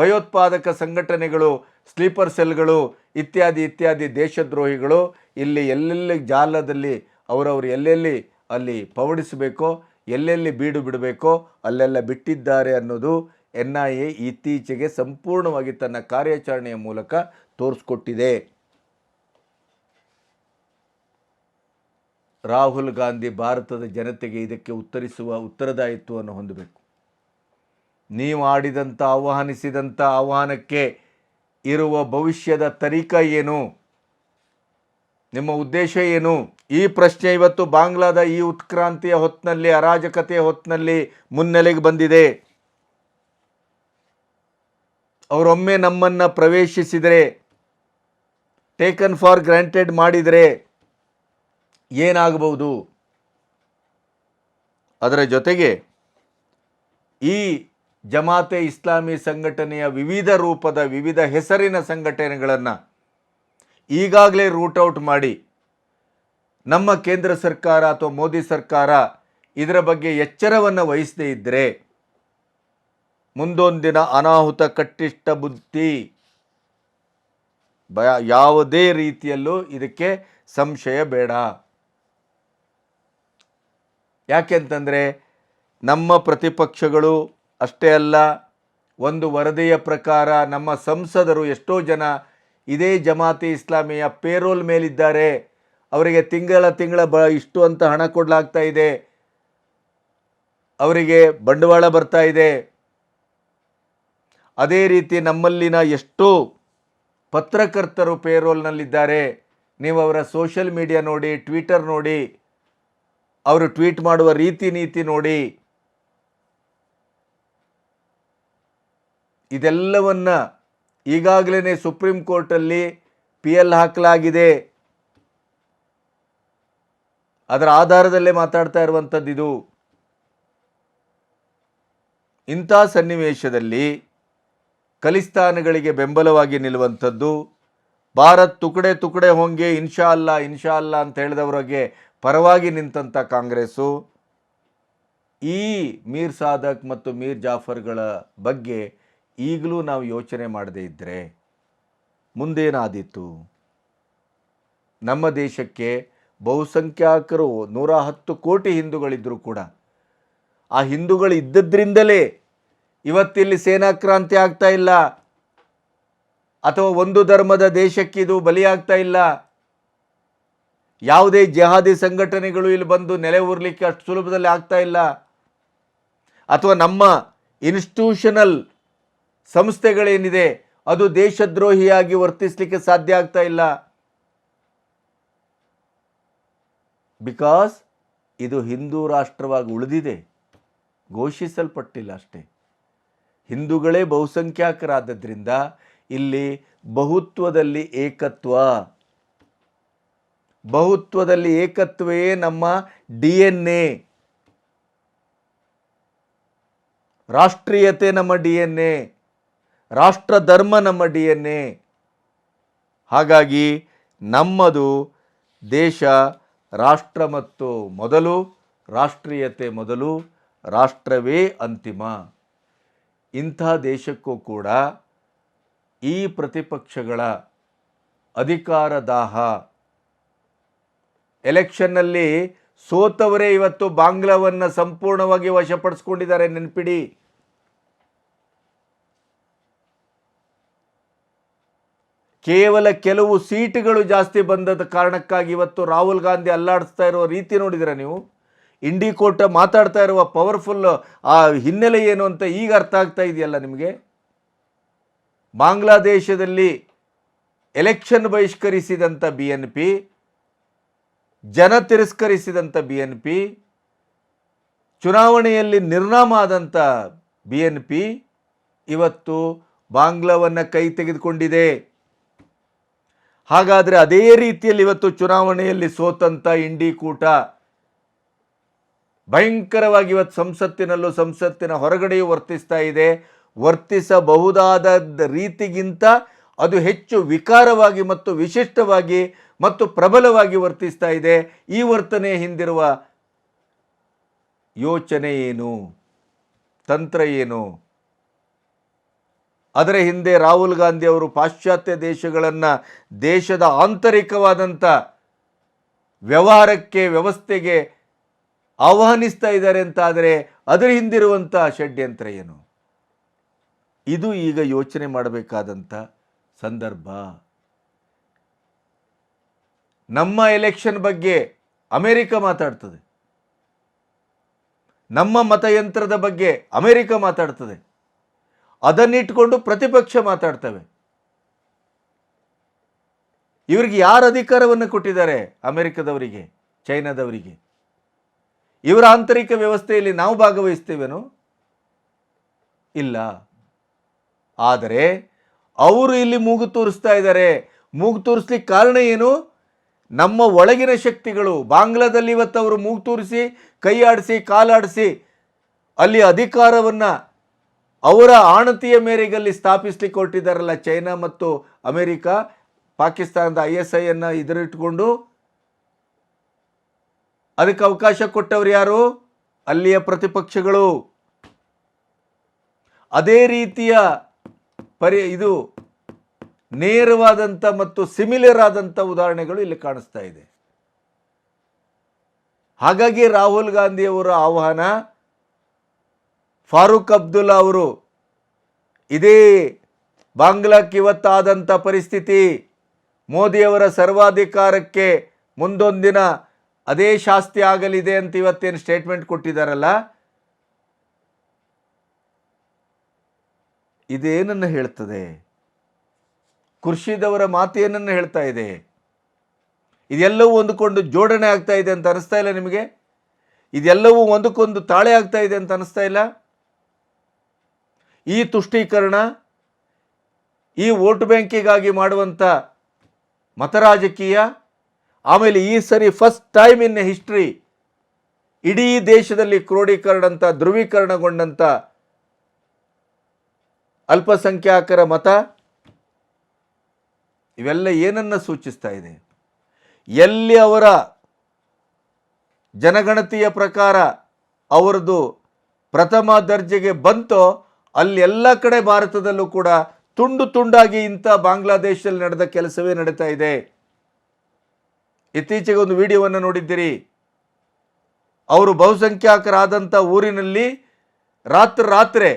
ಭಯೋತ್ಪಾದಕ ಸಂಘಟನೆಗಳು, ಸ್ಲೀಪರ್ ಸೆಲ್ಗಳು ಇತ್ಯಾದಿ ಇತ್ಯಾದಿ ದೇಶದ್ರೋಹಿಗಳು ಇಲ್ಲಿ ಎಲ್ಲೆಲ್ಲಿ ಜಾಲದಲ್ಲಿ ಅವರವರು ಎಲ್ಲೆಲ್ಲಿ ಅಲ್ಲಿ ಪವಡಿಸಬೇಕೋ, ಎಲ್ಲೆಲ್ಲಿ ಬೀಡು ಬಿಡಬೇಕೋ ಅಲ್ಲೆಲ್ಲ ಬಿಟ್ಟಿದ್ದಾರೆ ಅನ್ನೋದು NIA ಇತ್ತೀಚೆಗೆ ಸಂಪೂರ್ಣವಾಗಿ ತನ್ನ ಕಾರ್ಯಾಚರಣೆಯ ಮೂಲಕ ತೋರಿಸ್ಕೊಟ್ಟಿದೆ. ರಾಹುಲ್ ಗಾಂಧಿ ಭಾರತದ ಜನತೆಗೆ ಇದಕ್ಕೆ ಉತ್ತರಿಸುವ ಉತ್ತರದಾಯಿತ್ವವನ್ನು ಹೊಂದಬೇಕು. ನೀವು ಆಡಿದಂಥ, ಆಹ್ವಾನಿಸಿದಂಥ ಆಹ್ವಾನಕ್ಕೆ ಇರುವ ಭವಿಷ್ಯದ ತರೀಕ ಏನು? ನಿಮ್ಮ ಉದ್ದೇಶ ಏನು? ಈ ಪ್ರಶ್ನೆ ಇವತ್ತು ಬಾಂಗ್ಲಾದ ಈ ಉತ್ಕ್ರಾಂತಿಯ ಹೊತ್ತಿನಲ್ಲಿ, ಅರಾಜಕತೆಯ ಹೊತ್ತಿನಲ್ಲಿ ಮುನ್ನೆಲೆಗೆ ಬಂದಿದೆ. ಅವರೊಮ್ಮೆ ನಮ್ಮನ್ನು ಪ್ರವೇಶಿಸಿದರೆ, ಟೇಕನ್ ಫಾರ್ ಗ್ರಾಂಟೆಡ್ ಮಾಡಿದರೆ ಏನಾಗಬಹುದು? ಅದರ ಜೊತೆಗೆ ಈ ಜಮಾತೆ ಇಸ್ಲಾಮಿ ಸಂಘಟನೆಯ ವಿವಿಧ ರೂಪದ, ವಿವಿಧ ಹೆಸರಿನ ಸಂಘಟನೆಗಳನ್ನು ಈಗಾಗಲೇ ರೂಟ್ಔಟ್ ಮಾಡಿ ನಮ್ಮ ಕೇಂದ್ರ ಸರ್ಕಾರ ಅಥವಾ ಮೋದಿ ಸರ್ಕಾರ ಇದರ ಬಗ್ಗೆ ಎಚ್ಚರವನ್ನು ವಹಿಸದೇ ಇದ್ದರೆ ಮುಂದೊಂದಿನ ಅನಾಹುತ ಕಟ್ಟಿಟ್ಟ ಬುದ್ಧಿ. ಯಾವುದೇ ರೀತಿಯಲ್ಲೂ ಇದಕ್ಕೆ ಸಂಶಯ ಬೇಡ. ಯಾಕೆಂತಂದರೆ ನಮ್ಮ ಪ್ರತಿಪಕ್ಷಗಳು ಅಷ್ಟೇ ಅಲ್ಲ, ಒಂದು ವರದಿಯ ಪ್ರಕಾರ ನಮ್ಮ ಸಂಸದರು ಎಷ್ಟೋ ಜನ ಇದೇ ಜಮಾತೆ ಇಸ್ಲಾಮಿಯ ಪೇರೋಲ್ ಮೇಲಿದ್ದಾರೆ. ಅವರಿಗೆ ತಿಂಗಳ ಇಷ್ಟು ಅಂತ ಹಣ ಕೊಡಲಾಗ್ತಾ ಇದೆ, ಅವರಿಗೆ ಬಂಡವಾಳ ಬರ್ತಾ ಇದೆ. ಅದೇ ರೀತಿ ನಮ್ಮಲ್ಲಿನ ಎಷ್ಟೋ ಪತ್ರಕರ್ತರು ಪೇರೋಲ್ನಲ್ಲಿದ್ದಾರೆ. ನೀವು ಅವರ ಸೋಷಿಯಲ್ ಮೀಡಿಯಾ ನೋಡಿ, ಟ್ವಿಟರ್ ನೋಡಿ, ಅವರು ಟ್ವೀಟ್ ಮಾಡುವ ರೀತಿ ನೀತಿ ನೋಡಿ. ಇದೆಲ್ಲವನ್ನ ಈಗಾಗಲೇ ಸುಪ್ರೀಂ ಕೋರ್ಟಲ್ಲಿ PL ಹಾಕಲಾಗಿದೆ. ಅದರ ಆಧಾರದಲ್ಲೇ ಮಾತಾಡ್ತಾ ಇರುವಂಥದ್ದು ಇದು. ಇಂಥ ಸನ್ನಿವೇಶದಲ್ಲಿ ಖಲಿಸ್ತಾನ್ಗಳಿಗೆ ಬೆಂಬಲವಾಗಿ ನಿಲ್ಲುವಂಥದ್ದು, ಭಾರತ್ ತುಕಡೆ ತುಕಡೆ ಹೋಂಗೆ ಇನ್ಶಾ ಅಲ್ಲಾ ಅಂತ ಹೇಳಿದವರಿಗೆ ಪರವಾಗಿ ನಿಂತಂಥ ಕಾಂಗ್ರೆಸ್ಸು ಈ ಮೀರ್ ಸಾದಕ್ ಮತ್ತು ಮೀರ್ ಜಾಫರ್ಗಳ ಬಗ್ಗೆ ಈಗಲೂ ನಾವು ಯೋಚನೆ ಮಾಡದೇ ಇದ್ದರೆ ಮುಂದೇನಾದೀತು? ನಮ್ಮ ದೇಶಕ್ಕೆ ಬಹುಸಂಖ್ಯಾತರು 110 ಕೋಟಿ ಹಿಂದೂಗಳಿದ್ದರೂ ಕೂಡ ಆ ಹಿಂದೂಗಳು ಇದ್ದದ್ರಿಂದಲೇ ಇವತ್ತಿಲ್ಲಿ ಸೇನಾ ಕ್ರಾಂತಿ ಆಗ್ತಾ ಇಲ್ಲ. ಅಥವಾ ಒಂದು ಧರ್ಮದ ದೇಶಕ್ಕೆ ಇದು ಬಲಿಯಾಗ್ತಾ ಇಲ್ಲ. ಯಾವುದೇ ಜಿಹಾದಿ ಸಂಘಟನೆಗಳು ಇಲ್ಲಿ ಬಂದು ನೆಲೆ ಊರ್ಲಿಕ್ಕೆ ಅಷ್ಟು ಸುಲಭದಲ್ಲಿ ಆಗ್ತಾ ಇಲ್ಲ. ಅಥವಾ ನಮ್ಮ ಇನ್ಸ್ಟಿಟ್ಯೂಷನಲ್ ಸಂಸ್ಥೆಗಳೇನಿದೆ ಅದು ದೇಶದ್ರೋಹಿಯಾಗಿ ವರ್ತಿಸಲಿಕ್ಕೆ ಸಾಧ್ಯ ಆಗ್ತಾ ಇಲ್ಲ. ಬಿಕಾಸ್ ಇದು ಹಿಂದೂ ರಾಷ್ಟ್ರವಾಗಿ ಉಳಿದಿದೆ, ಘೋಷಿಸಲ್ಪಟ್ಟಿಲ್ಲ ಅಷ್ಟೇ. ಹಿಂದೂಗಳೇ ಬಹುಸಂಖ್ಯಾತರಾದದ್ರಿಂದ ಇಲ್ಲಿ ಬಹುತ್ವದಲ್ಲಿ ಏಕತ್ವವೇ ನಮ್ಮ DNA. ರಾಷ್ಟ್ರೀಯತೆ ನಮ್ಮ DNA, ರಾಷ್ಟ್ರ ಧರ್ಮ ನಮ್ಮ DNA. ಹಾಗಾಗಿ ನಮ್ಮದು ದೇಶ ರಾಷ್ಟ್ರ ಮತ್ತು ಮೊದಲು, ರಾಷ್ಟ್ರೀಯತೆ ಮೊದಲು, ರಾಷ್ಟ್ರವೇ ಅಂತಿಮ. ಇಂಥ ದೇಶಕ್ಕೂ ಕೂಡ ಈ ಪ್ರತಿಪಕ್ಷಗಳ ಅಧಿಕಾರ ದಾಹ, ಎಲೆಕ್ಷನ್ನಲ್ಲಿ ಸೋತವರೇ ಇವತ್ತು ಬಾಂಗ್ಲಾವನ್ನು ಸಂಪೂರ್ಣವಾಗಿ ವಶಪಡಿಸಿಕೊಂಡಿದ್ದಾರೆ. ನೆನಪಿಡಿ, ಕೇವಲ ಕೆಲವು ಸೀಟುಗಳು ಜಾಸ್ತಿ ಬಂದದ ಕಾರಣಕ್ಕಾಗಿ ಇವತ್ತು ರಾಹುಲ್ ಗಾಂಧಿ ಅಲ್ಲಾಡಿಸ್ತಾ ಇರುವ ರೀತಿ ನೋಡಿದಿರ ನೀವು. ಇಂಡಿಕೋಟ ಮಾತಾಡ್ತಾ ಇರುವ ಪವರ್ಫುಲ್ ಆ ಹಿನ್ನೆಲೆ ಏನು ಅಂತ ಈಗ ಅರ್ಥ ಆಗ್ತಾ ಇದೆಯಲ್ಲ ನಿಮಗೆ. ಬಾಂಗ್ಲಾದೇಶದಲ್ಲಿ ಎಲೆಕ್ಷನ್ ಬಹಿಷ್ಕರಿಸಿದಂಥ BNP, ಜನ ತಿರಸ್ಕರಿಸಿದಂಥ BNP, ಚುನಾವಣೆಯಲ್ಲಿ ನಿರ್ನಾಮ ಆದಂಥ BNP ಇವತ್ತು ಬಾಂಗ್ಲಾವನ್ನು ಕೈ ತೆಗೆದುಕೊಂಡಿದೆ. ಹಾಗಾದರೆ ಅದೇ ರೀತಿಯಲ್ಲಿ ಇವತ್ತು ಚುನಾವಣೆಯಲ್ಲಿ ಸೋತಂಥ ಇಂಡಿಕೂಟ ಭಯಂಕರವಾಗಿ ಇವತ್ತು ಸಂಸತ್ತಿನ ಹೊರಗಡೆಯೂ ವರ್ತಿಸ್ತಾ ಇದೆ. ವರ್ತಿಸಬಹುದಾದ ರೀತಿಗಿಂತ ಅದು ಹೆಚ್ಚು ವಿಕಾರವಾಗಿ ಮತ್ತು ವಿಶಿಷ್ಟವಾಗಿ ಮತ್ತು ಪ್ರಬಲವಾಗಿ ವರ್ತಿಸ್ತಾ ಇದೆ. ಈ ವರ್ತನೆ ಹಿಂದಿರುವ ಯೋಚನೆ ಏನು, ತಂತ್ರ ಏನು? ಅದರ ಹಿಂದೆ ರಾಹುಲ್ ಗಾಂಧಿ ಅವರು ಪಾಶ್ಚಾತ್ಯ ದೇಶಗಳನ್ನು ದೇಶದ ಆಂತರಿಕವಾದಂಥ ವ್ಯವಸ್ಥೆಗೆ ಆಹ್ವಾನಿಸ್ತಾ ಇದ್ದಾರೆ ಅಂತಾದರೆ ಅದರ ಹಿಂದಿರುವಂಥ ಷಡ್ಯಂತ್ರ ಏನು? ಇದು ಈಗ ಯೋಚನೆ ಮಾಡಬೇಕಾದಂಥ ಸಂದರ್ಭ. ನಮ್ಮ ಎಲೆಕ್ಷನ್ ಬಗ್ಗೆ ಅಮೆರಿಕ ಮಾತಾಡ್ತದೆ, ನಮ್ಮ ಮತಯಂತ್ರದ ಬಗ್ಗೆ ಅಮೆರಿಕ ಮಾತಾಡ್ತದೆ, ಅದನ್ನಿಟ್ಟುಕೊಂಡು ಪ್ರತಿಪಕ್ಷ ಮಾತಾಡ್ತವೆ. ಇವರಿಗೆ ಯಾರು ಅಧಿಕಾರವನ್ನು ಕೊಟ್ಟಿದ್ದಾರೆ? ಅಮೆರಿಕದವರಿಗೆ, ಚೈನಾದವರಿಗೆ. ಇವರ ಆಂತರಿಕ ವ್ಯವಸ್ಥೆಯಲ್ಲಿ ನಾವು ಭಾಗವಹಿಸ್ತೇವೇನೋ? ಇಲ್ಲ. ಆದರೆ ಅವರು ಇಲ್ಲಿ ಮೂಗು ತೂರಿಸ್ತಾ ಇದ್ದಾರೆ. ಮೂಗು ತೂರಿಸ್ಲಿಕ್ಕೆ ಕಾರಣ ಏನು? ನಮ್ಮ ಒಳಗಿನ ಶಕ್ತಿಗಳು ಬಾಂಗ್ಲಾದಲ್ಲಿ ಇವತ್ತು ಅವರು ಮೂಗು ತೂರಿಸಿ, ಕೈಯಾಡಿಸಿ, ಕಾಲಾಡಿಸಿ ಅಲ್ಲಿ ಅಧಿಕಾರವನ್ನು ಅವರ ಆಣತಿಯ ಮೇರೆಗಲ್ಲಿ ಸ್ಥಾಪಿಸ್ಲಿಕ್ಕೆ ಹೊರಟಿದ್ದಾರಲ್ಲ ಚೈನಾ ಮತ್ತು ಅಮೆರಿಕ. ಪಾಕಿಸ್ತಾನದ ISIಯನ್ನು ಎದುರಿಟ್ಕೊಂಡು ಅದಕ್ಕೆ ಅವಕಾಶ ಕೊಟ್ಟವರು ಯಾರು? ಅಲ್ಲಿಯ ಪ್ರತಿಪಕ್ಷಗಳು. ಅದೇ ರೀತಿಯ ಇದು ನೇರವಾದಂಥ ಮತ್ತು ಸಿಮಿಲರ್ ಆದಂಥ ಉದಾಹರಣೆಗಳು ಇಲ್ಲಿ ಕಾಣಿಸ್ತಾ ಇದೆ. ಹಾಗಾಗಿ ರಾಹುಲ್ ಗಾಂಧಿಯವರ ಆಹ್ವಾನ, ಫಾರೂಕ್ ಅಬ್ದುಲ್ಲಾ ಅವರು ಇದೇ ಬಾಂಗ್ಲಾಕ್ಕೆ ಇವತ್ತಾದಂಥ ಪರಿಸ್ಥಿತಿ, ಮೋದಿಯವರ ಸರ್ವಾಧಿಕಾರಕ್ಕೆ ಮುಂದೊಂದಿನ ಅದೇ ಶಾಸ್ತಿ ಆಗಲಿದೆ ಅಂತ ಇವತ್ತೇನು ಸ್ಟೇಟ್ಮೆಂಟ್ ಕೊಟ್ಟಿದ್ದಾರಲ್ಲ, ಇದೇನನ್ನು ಹೇಳ್ತದೆ? ಖುರ್ಷಿದ್ ಅವರ ಮಾತೇನನ್ನು ಹೇಳ್ತಾ ಇದೆ? ಇದೆಲ್ಲವೂ ಒಂದಕ್ಕೊಂದು ಜೋಡಣೆ ಆಗ್ತಾ ಇದೆ ಅಂತ ಅನಿಸ್ತಾ ಇಲ್ಲ ನಿಮಗೆ? ಇದೆಲ್ಲವೂ ಒಂದಕ್ಕೊಂದು ತಾಳೆ ಆಗ್ತಾ ಇದೆ ಅಂತ ಅನಿಸ್ತಾ ಇಲ್ಲ? ಈ ತುಷ್ಟೀಕರಣ, ಈ ವೋಟ್ ಬ್ಯಾಂಕಿಗಾಗಿ ಮಾಡುವಂಥ ಮತರಾಜಕೀಯ, ಆಮೇಲೆ ಈ ಸರಿ ಫಸ್ಟ್ ಟೈಮ್ ಇನ್ ಹಿಸ್ಟ್ರಿ ಇಡೀ ದೇಶದಲ್ಲಿ ಧ್ರುವೀಕರಣಗೊಂಡಂಥ ಅಲ್ಪಸಂಖ್ಯಾತರ ಮತ, ಇವೆಲ್ಲ ಏನನ್ನು ಸೂಚಿಸ್ತಾ ಇದೆ? ಎಲ್ಲಿ ಅವರ ಜನಗಣತಿಯ ಪ್ರಕಾರ ಅವರದು ಪ್ರಥಮ ದರ್ಜೆಗೆ ಬಂತೋ ಅಲ್ಲಿ ಎಲ್ಲ ಕಡೆ ಭಾರತದಲ್ಲೂ ಕೂಡ ತುಂಡು ತುಂಡಾಗಿ ಇಂಥ ಬಾಂಗ್ಲಾದೇಶದಲ್ಲಿ ನಡೆದ ಕೆಲಸವೇ ನಡೀತಾ ಇದೆ. ಇತ್ತೀಚೆಗೆ ಒಂದು ವಿಡಿಯೋವನ್ನು ನೋಡಿದ್ದೀರಿ. ಅವರು ಬಹುಸಂಖ್ಯಾತರಾದಂಥ ಊರಿನಲ್ಲಿ ರಾತ್ರಿ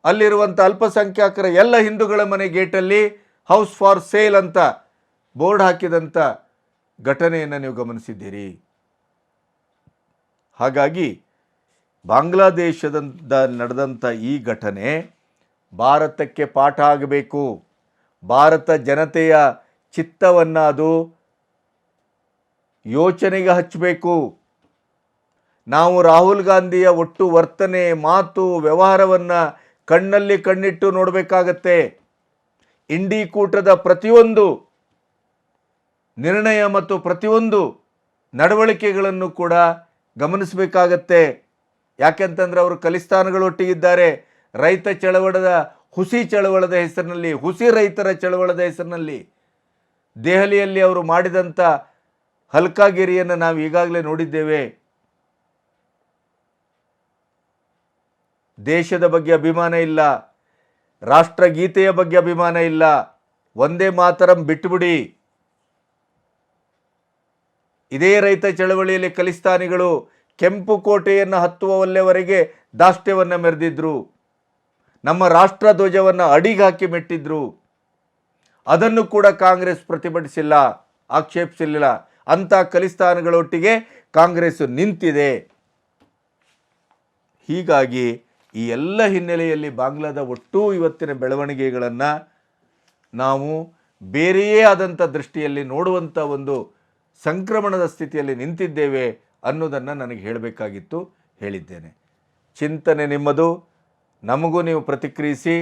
ಅಲ್ಲಿರುವಂಥ ಅಲ್ಪಸಂಖ್ಯಾತರ ಎಲ್ಲ ಹಿಂದೂಗಳ ಮನೆ ಗೇಟಲ್ಲಿ ಹೌಸ್ ಫಾರ್ ಸೇಲ್ ಅಂತ ಬೋರ್ಡ್ ಹಾಕಿದಂಥ ಘಟನೆಯನ್ನು ನೀವು ಗಮನಿಸಿದ್ದೀರಿ. ಹಾಗಾಗಿ ಬಾಂಗ್ಲಾದೇಶದಿಂದ ನಡೆದಂಥ ಈ ಘಟನೆ ಭಾರತಕ್ಕೆ ಪಾಠ ಆಗಬೇಕು. ಭಾರತ ಜನತೆಯ ಚಿತ್ತವನ್ನು ಅದು ಯೋಚನೆಗೆ ಹಚ್ಚಬೇಕು. ನಾವು ರಾಹುಲ್ ಗಾಂಧಿಯ ಒಟ್ಟು ವರ್ತನೆ, ಮಾತು, ವ್ಯವಹಾರವನ್ನು ಕಣ್ಣಲ್ಲಿ ಕಣ್ಣಿಟ್ಟು ನೋಡಬೇಕಾಗತ್ತೆ. ಇಂಡಿ ಕೂಟದ ಪ್ರತಿಯೊಂದು ನಿರ್ಣಯ ಮತ್ತು ಪ್ರತಿಯೊಂದು ನಡವಳಿಕೆಗಳನ್ನು ಕೂಡ ಗಮನಿಸಬೇಕಾಗತ್ತೆ. ಯಾಕೆಂತಂದ್ರೆ ಅವರು ಖಲಿಸ್ತಾನ್ಗಳು ಒಟ್ಟಿಗಿದ್ದಾರೆ. ರೈತ ಚಳವಳದ ಹುಸಿ ಚಳವಳದ ಹೆಸರಿನಲ್ಲಿ, ಹುಸಿ ರೈತರ ಚಳವಳದ ಹೆಸರಿನಲ್ಲಿ ದೆಹಲಿಯಲ್ಲಿ ಅವರು ಮಾಡಿದಂಥ ಹಲ್ಕಾಗಿರಿಯನ್ನು ನಾವು ಈಗಾಗಲೇ ನೋಡಿದ್ದೇವೆ. ದೇಶದ ಬಗ್ಗೆ ಅಭಿಮಾನ ಇಲ್ಲ, ರಾಷ್ಟ್ರಗೀತೆಯ ಬಗ್ಗೆ ಅಭಿಮಾನ ಇಲ್ಲ. ಒಂದೇ ಮಾತರಂ ಬಿಟ್ಟುಬಿಡಿ. ಇದೇ ರೈತ ಚಳವಳಿಯಲ್ಲಿ ಖಲಿಸ್ತಾನಿಗಳು ಕೆಂಪು ಕೋಟೆಯನ್ನು ಹತ್ತುವವರೆಗೆ ದಾಷ್ಟ್ಯವನ್ನು ಮೆರೆದಿದ್ರು. ನಮ್ಮ ರಾಷ್ಟ್ರ ಧ್ವಜವನ್ನು ಅಡಿಗಾಕಿ ಮೆಟ್ಟಿದ್ರು. ಅದನ್ನು ಕೂಡ ಕಾಂಗ್ರೆಸ್ ಪ್ರತಿಭಟಿಸಿಲ್ಲ, ಆಕ್ಷೇಪಿಸಲಿಲ್ಲ. ಅಂಥ ಖಲಿಸ್ತಾನಿಗಳೊಟ್ಟಿಗೆ ಕಾಂಗ್ರೆಸ್ ನಿಂತಿದೆ. ಹೀಗಾಗಿ ಈ ಎಲ್ಲ ಹಿನ್ನೆಲೆಯಲ್ಲಿ ಬಾಂಗ್ಲಾದ ಒಟ್ಟು ಇವತ್ತಿನ ಬೆಳವಣಿಗೆಗಳನ್ನು ನಾವು ಬೇರೆಯೇ ಆದಂಥ ದೃಷ್ಟಿಯಲ್ಲಿ ನೋಡುವಂಥ ಒಂದು ಸಂಕ್ರಮಣದ ಸ್ಥಿತಿಯಲ್ಲಿ ನಿಂತಿದ್ದೇವೆ ಅನ್ನೋದನ್ನು ನನಗೆ ಹೇಳಬೇಕಾಗಿತ್ತು, ಹೇಳಿದ್ದೇನೆ. ಚಿಂತನೆ ನಿಮ್ಮದು. ನಮಗೂ ನೀವು ಪ್ರತಿಕ್ರಿಯಿಸಿ.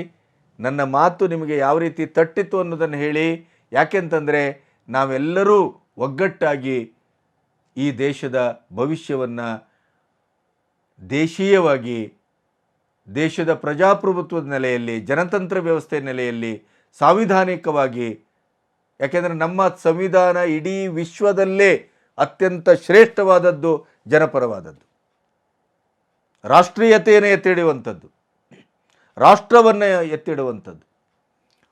ನನ್ನ ಮಾತು ನಿಮಗೆ ಯಾವ ರೀತಿ ತಟ್ಟಿತು ಅನ್ನೋದನ್ನು ಹೇಳಿ. ಯಾಕೆಂತಂದರೆ ನಾವೆಲ್ಲರೂ ಒಗ್ಗಟ್ಟಾಗಿ ಈ ದೇಶದ ಭವಿಷ್ಯವನ್ನು ದೇಶೀಯವಾಗಿ, ದೇಶದ ಪ್ರಜಾಪ್ರಭುತ್ವದ ನೆಲೆಯಲ್ಲಿ, ಜನತಂತ್ರ ವ್ಯವಸ್ಥೆ ನೆಲೆಯಲ್ಲಿ, ಸಾಂವಿಧಾನಿಕವಾಗಿ, ಯಾಕೆಂದರೆ ನಮ್ಮ ಸಂವಿಧಾನ ಇಡೀ ವಿಶ್ವದಲ್ಲೇ ಅತ್ಯಂತ ಶ್ರೇಷ್ಠವಾದದ್ದು, ಜನಪರವಾದದ್ದು, ರಾಷ್ಟ್ರೀಯತೆಯನ್ನು ಎತ್ತಿಡುವಂಥದ್ದು, ರಾಷ್ಟ್ರವನ್ನು ಎತ್ತಿಡುವಂಥದ್ದು.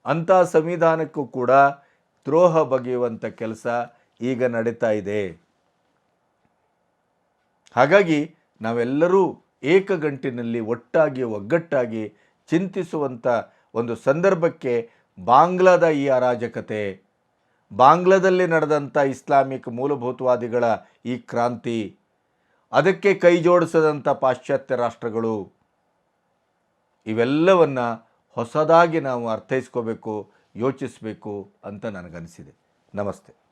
ಅಂಥ ಸಂವಿಧಾನಕ್ಕೂ ಕೂಡ ದ್ರೋಹ ಬಗೆಯುವಂಥ ಕೆಲಸ ಈಗ ನಡೀತಾ ಇದೆ. ಹಾಗಾಗಿ ನಾವೆಲ್ಲರೂ ಏಕಗಂಟಿನಲ್ಲಿ ಒಟ್ಟಾಗಿ ಒಗ್ಗಟ್ಟಾಗಿ ಚಿಂತಿಸುವಂಥ ಒಂದು ಸಂದರ್ಭಕ್ಕೆ ಬಾಂಗ್ಲಾದ ಈ ಅರಾಜಕತೆ, ಬಾಂಗ್ಲಾದಲ್ಲಿ ನಡೆದಂಥ ಇಸ್ಲಾಮಿಕ್ ಮೂಲಭೂತವಾದಿಗಳ ಈ ಕ್ರಾಂತಿ, ಅದಕ್ಕೆ ಕೈ ಜೋಡಿಸದಂಥ ಪಾಶ್ಚಾತ್ಯ ರಾಷ್ಟ್ರಗಳು, ಇವೆಲ್ಲವನ್ನು ಹೊಸದಾಗಿ ನಾವು ಅರ್ಥೈಸ್ಕೋಬೇಕು, ಯೋಚಿಸಬೇಕು ಅಂತ ನನಗನ್ನಿಸಿದೆ. ನಮಸ್ತೆ.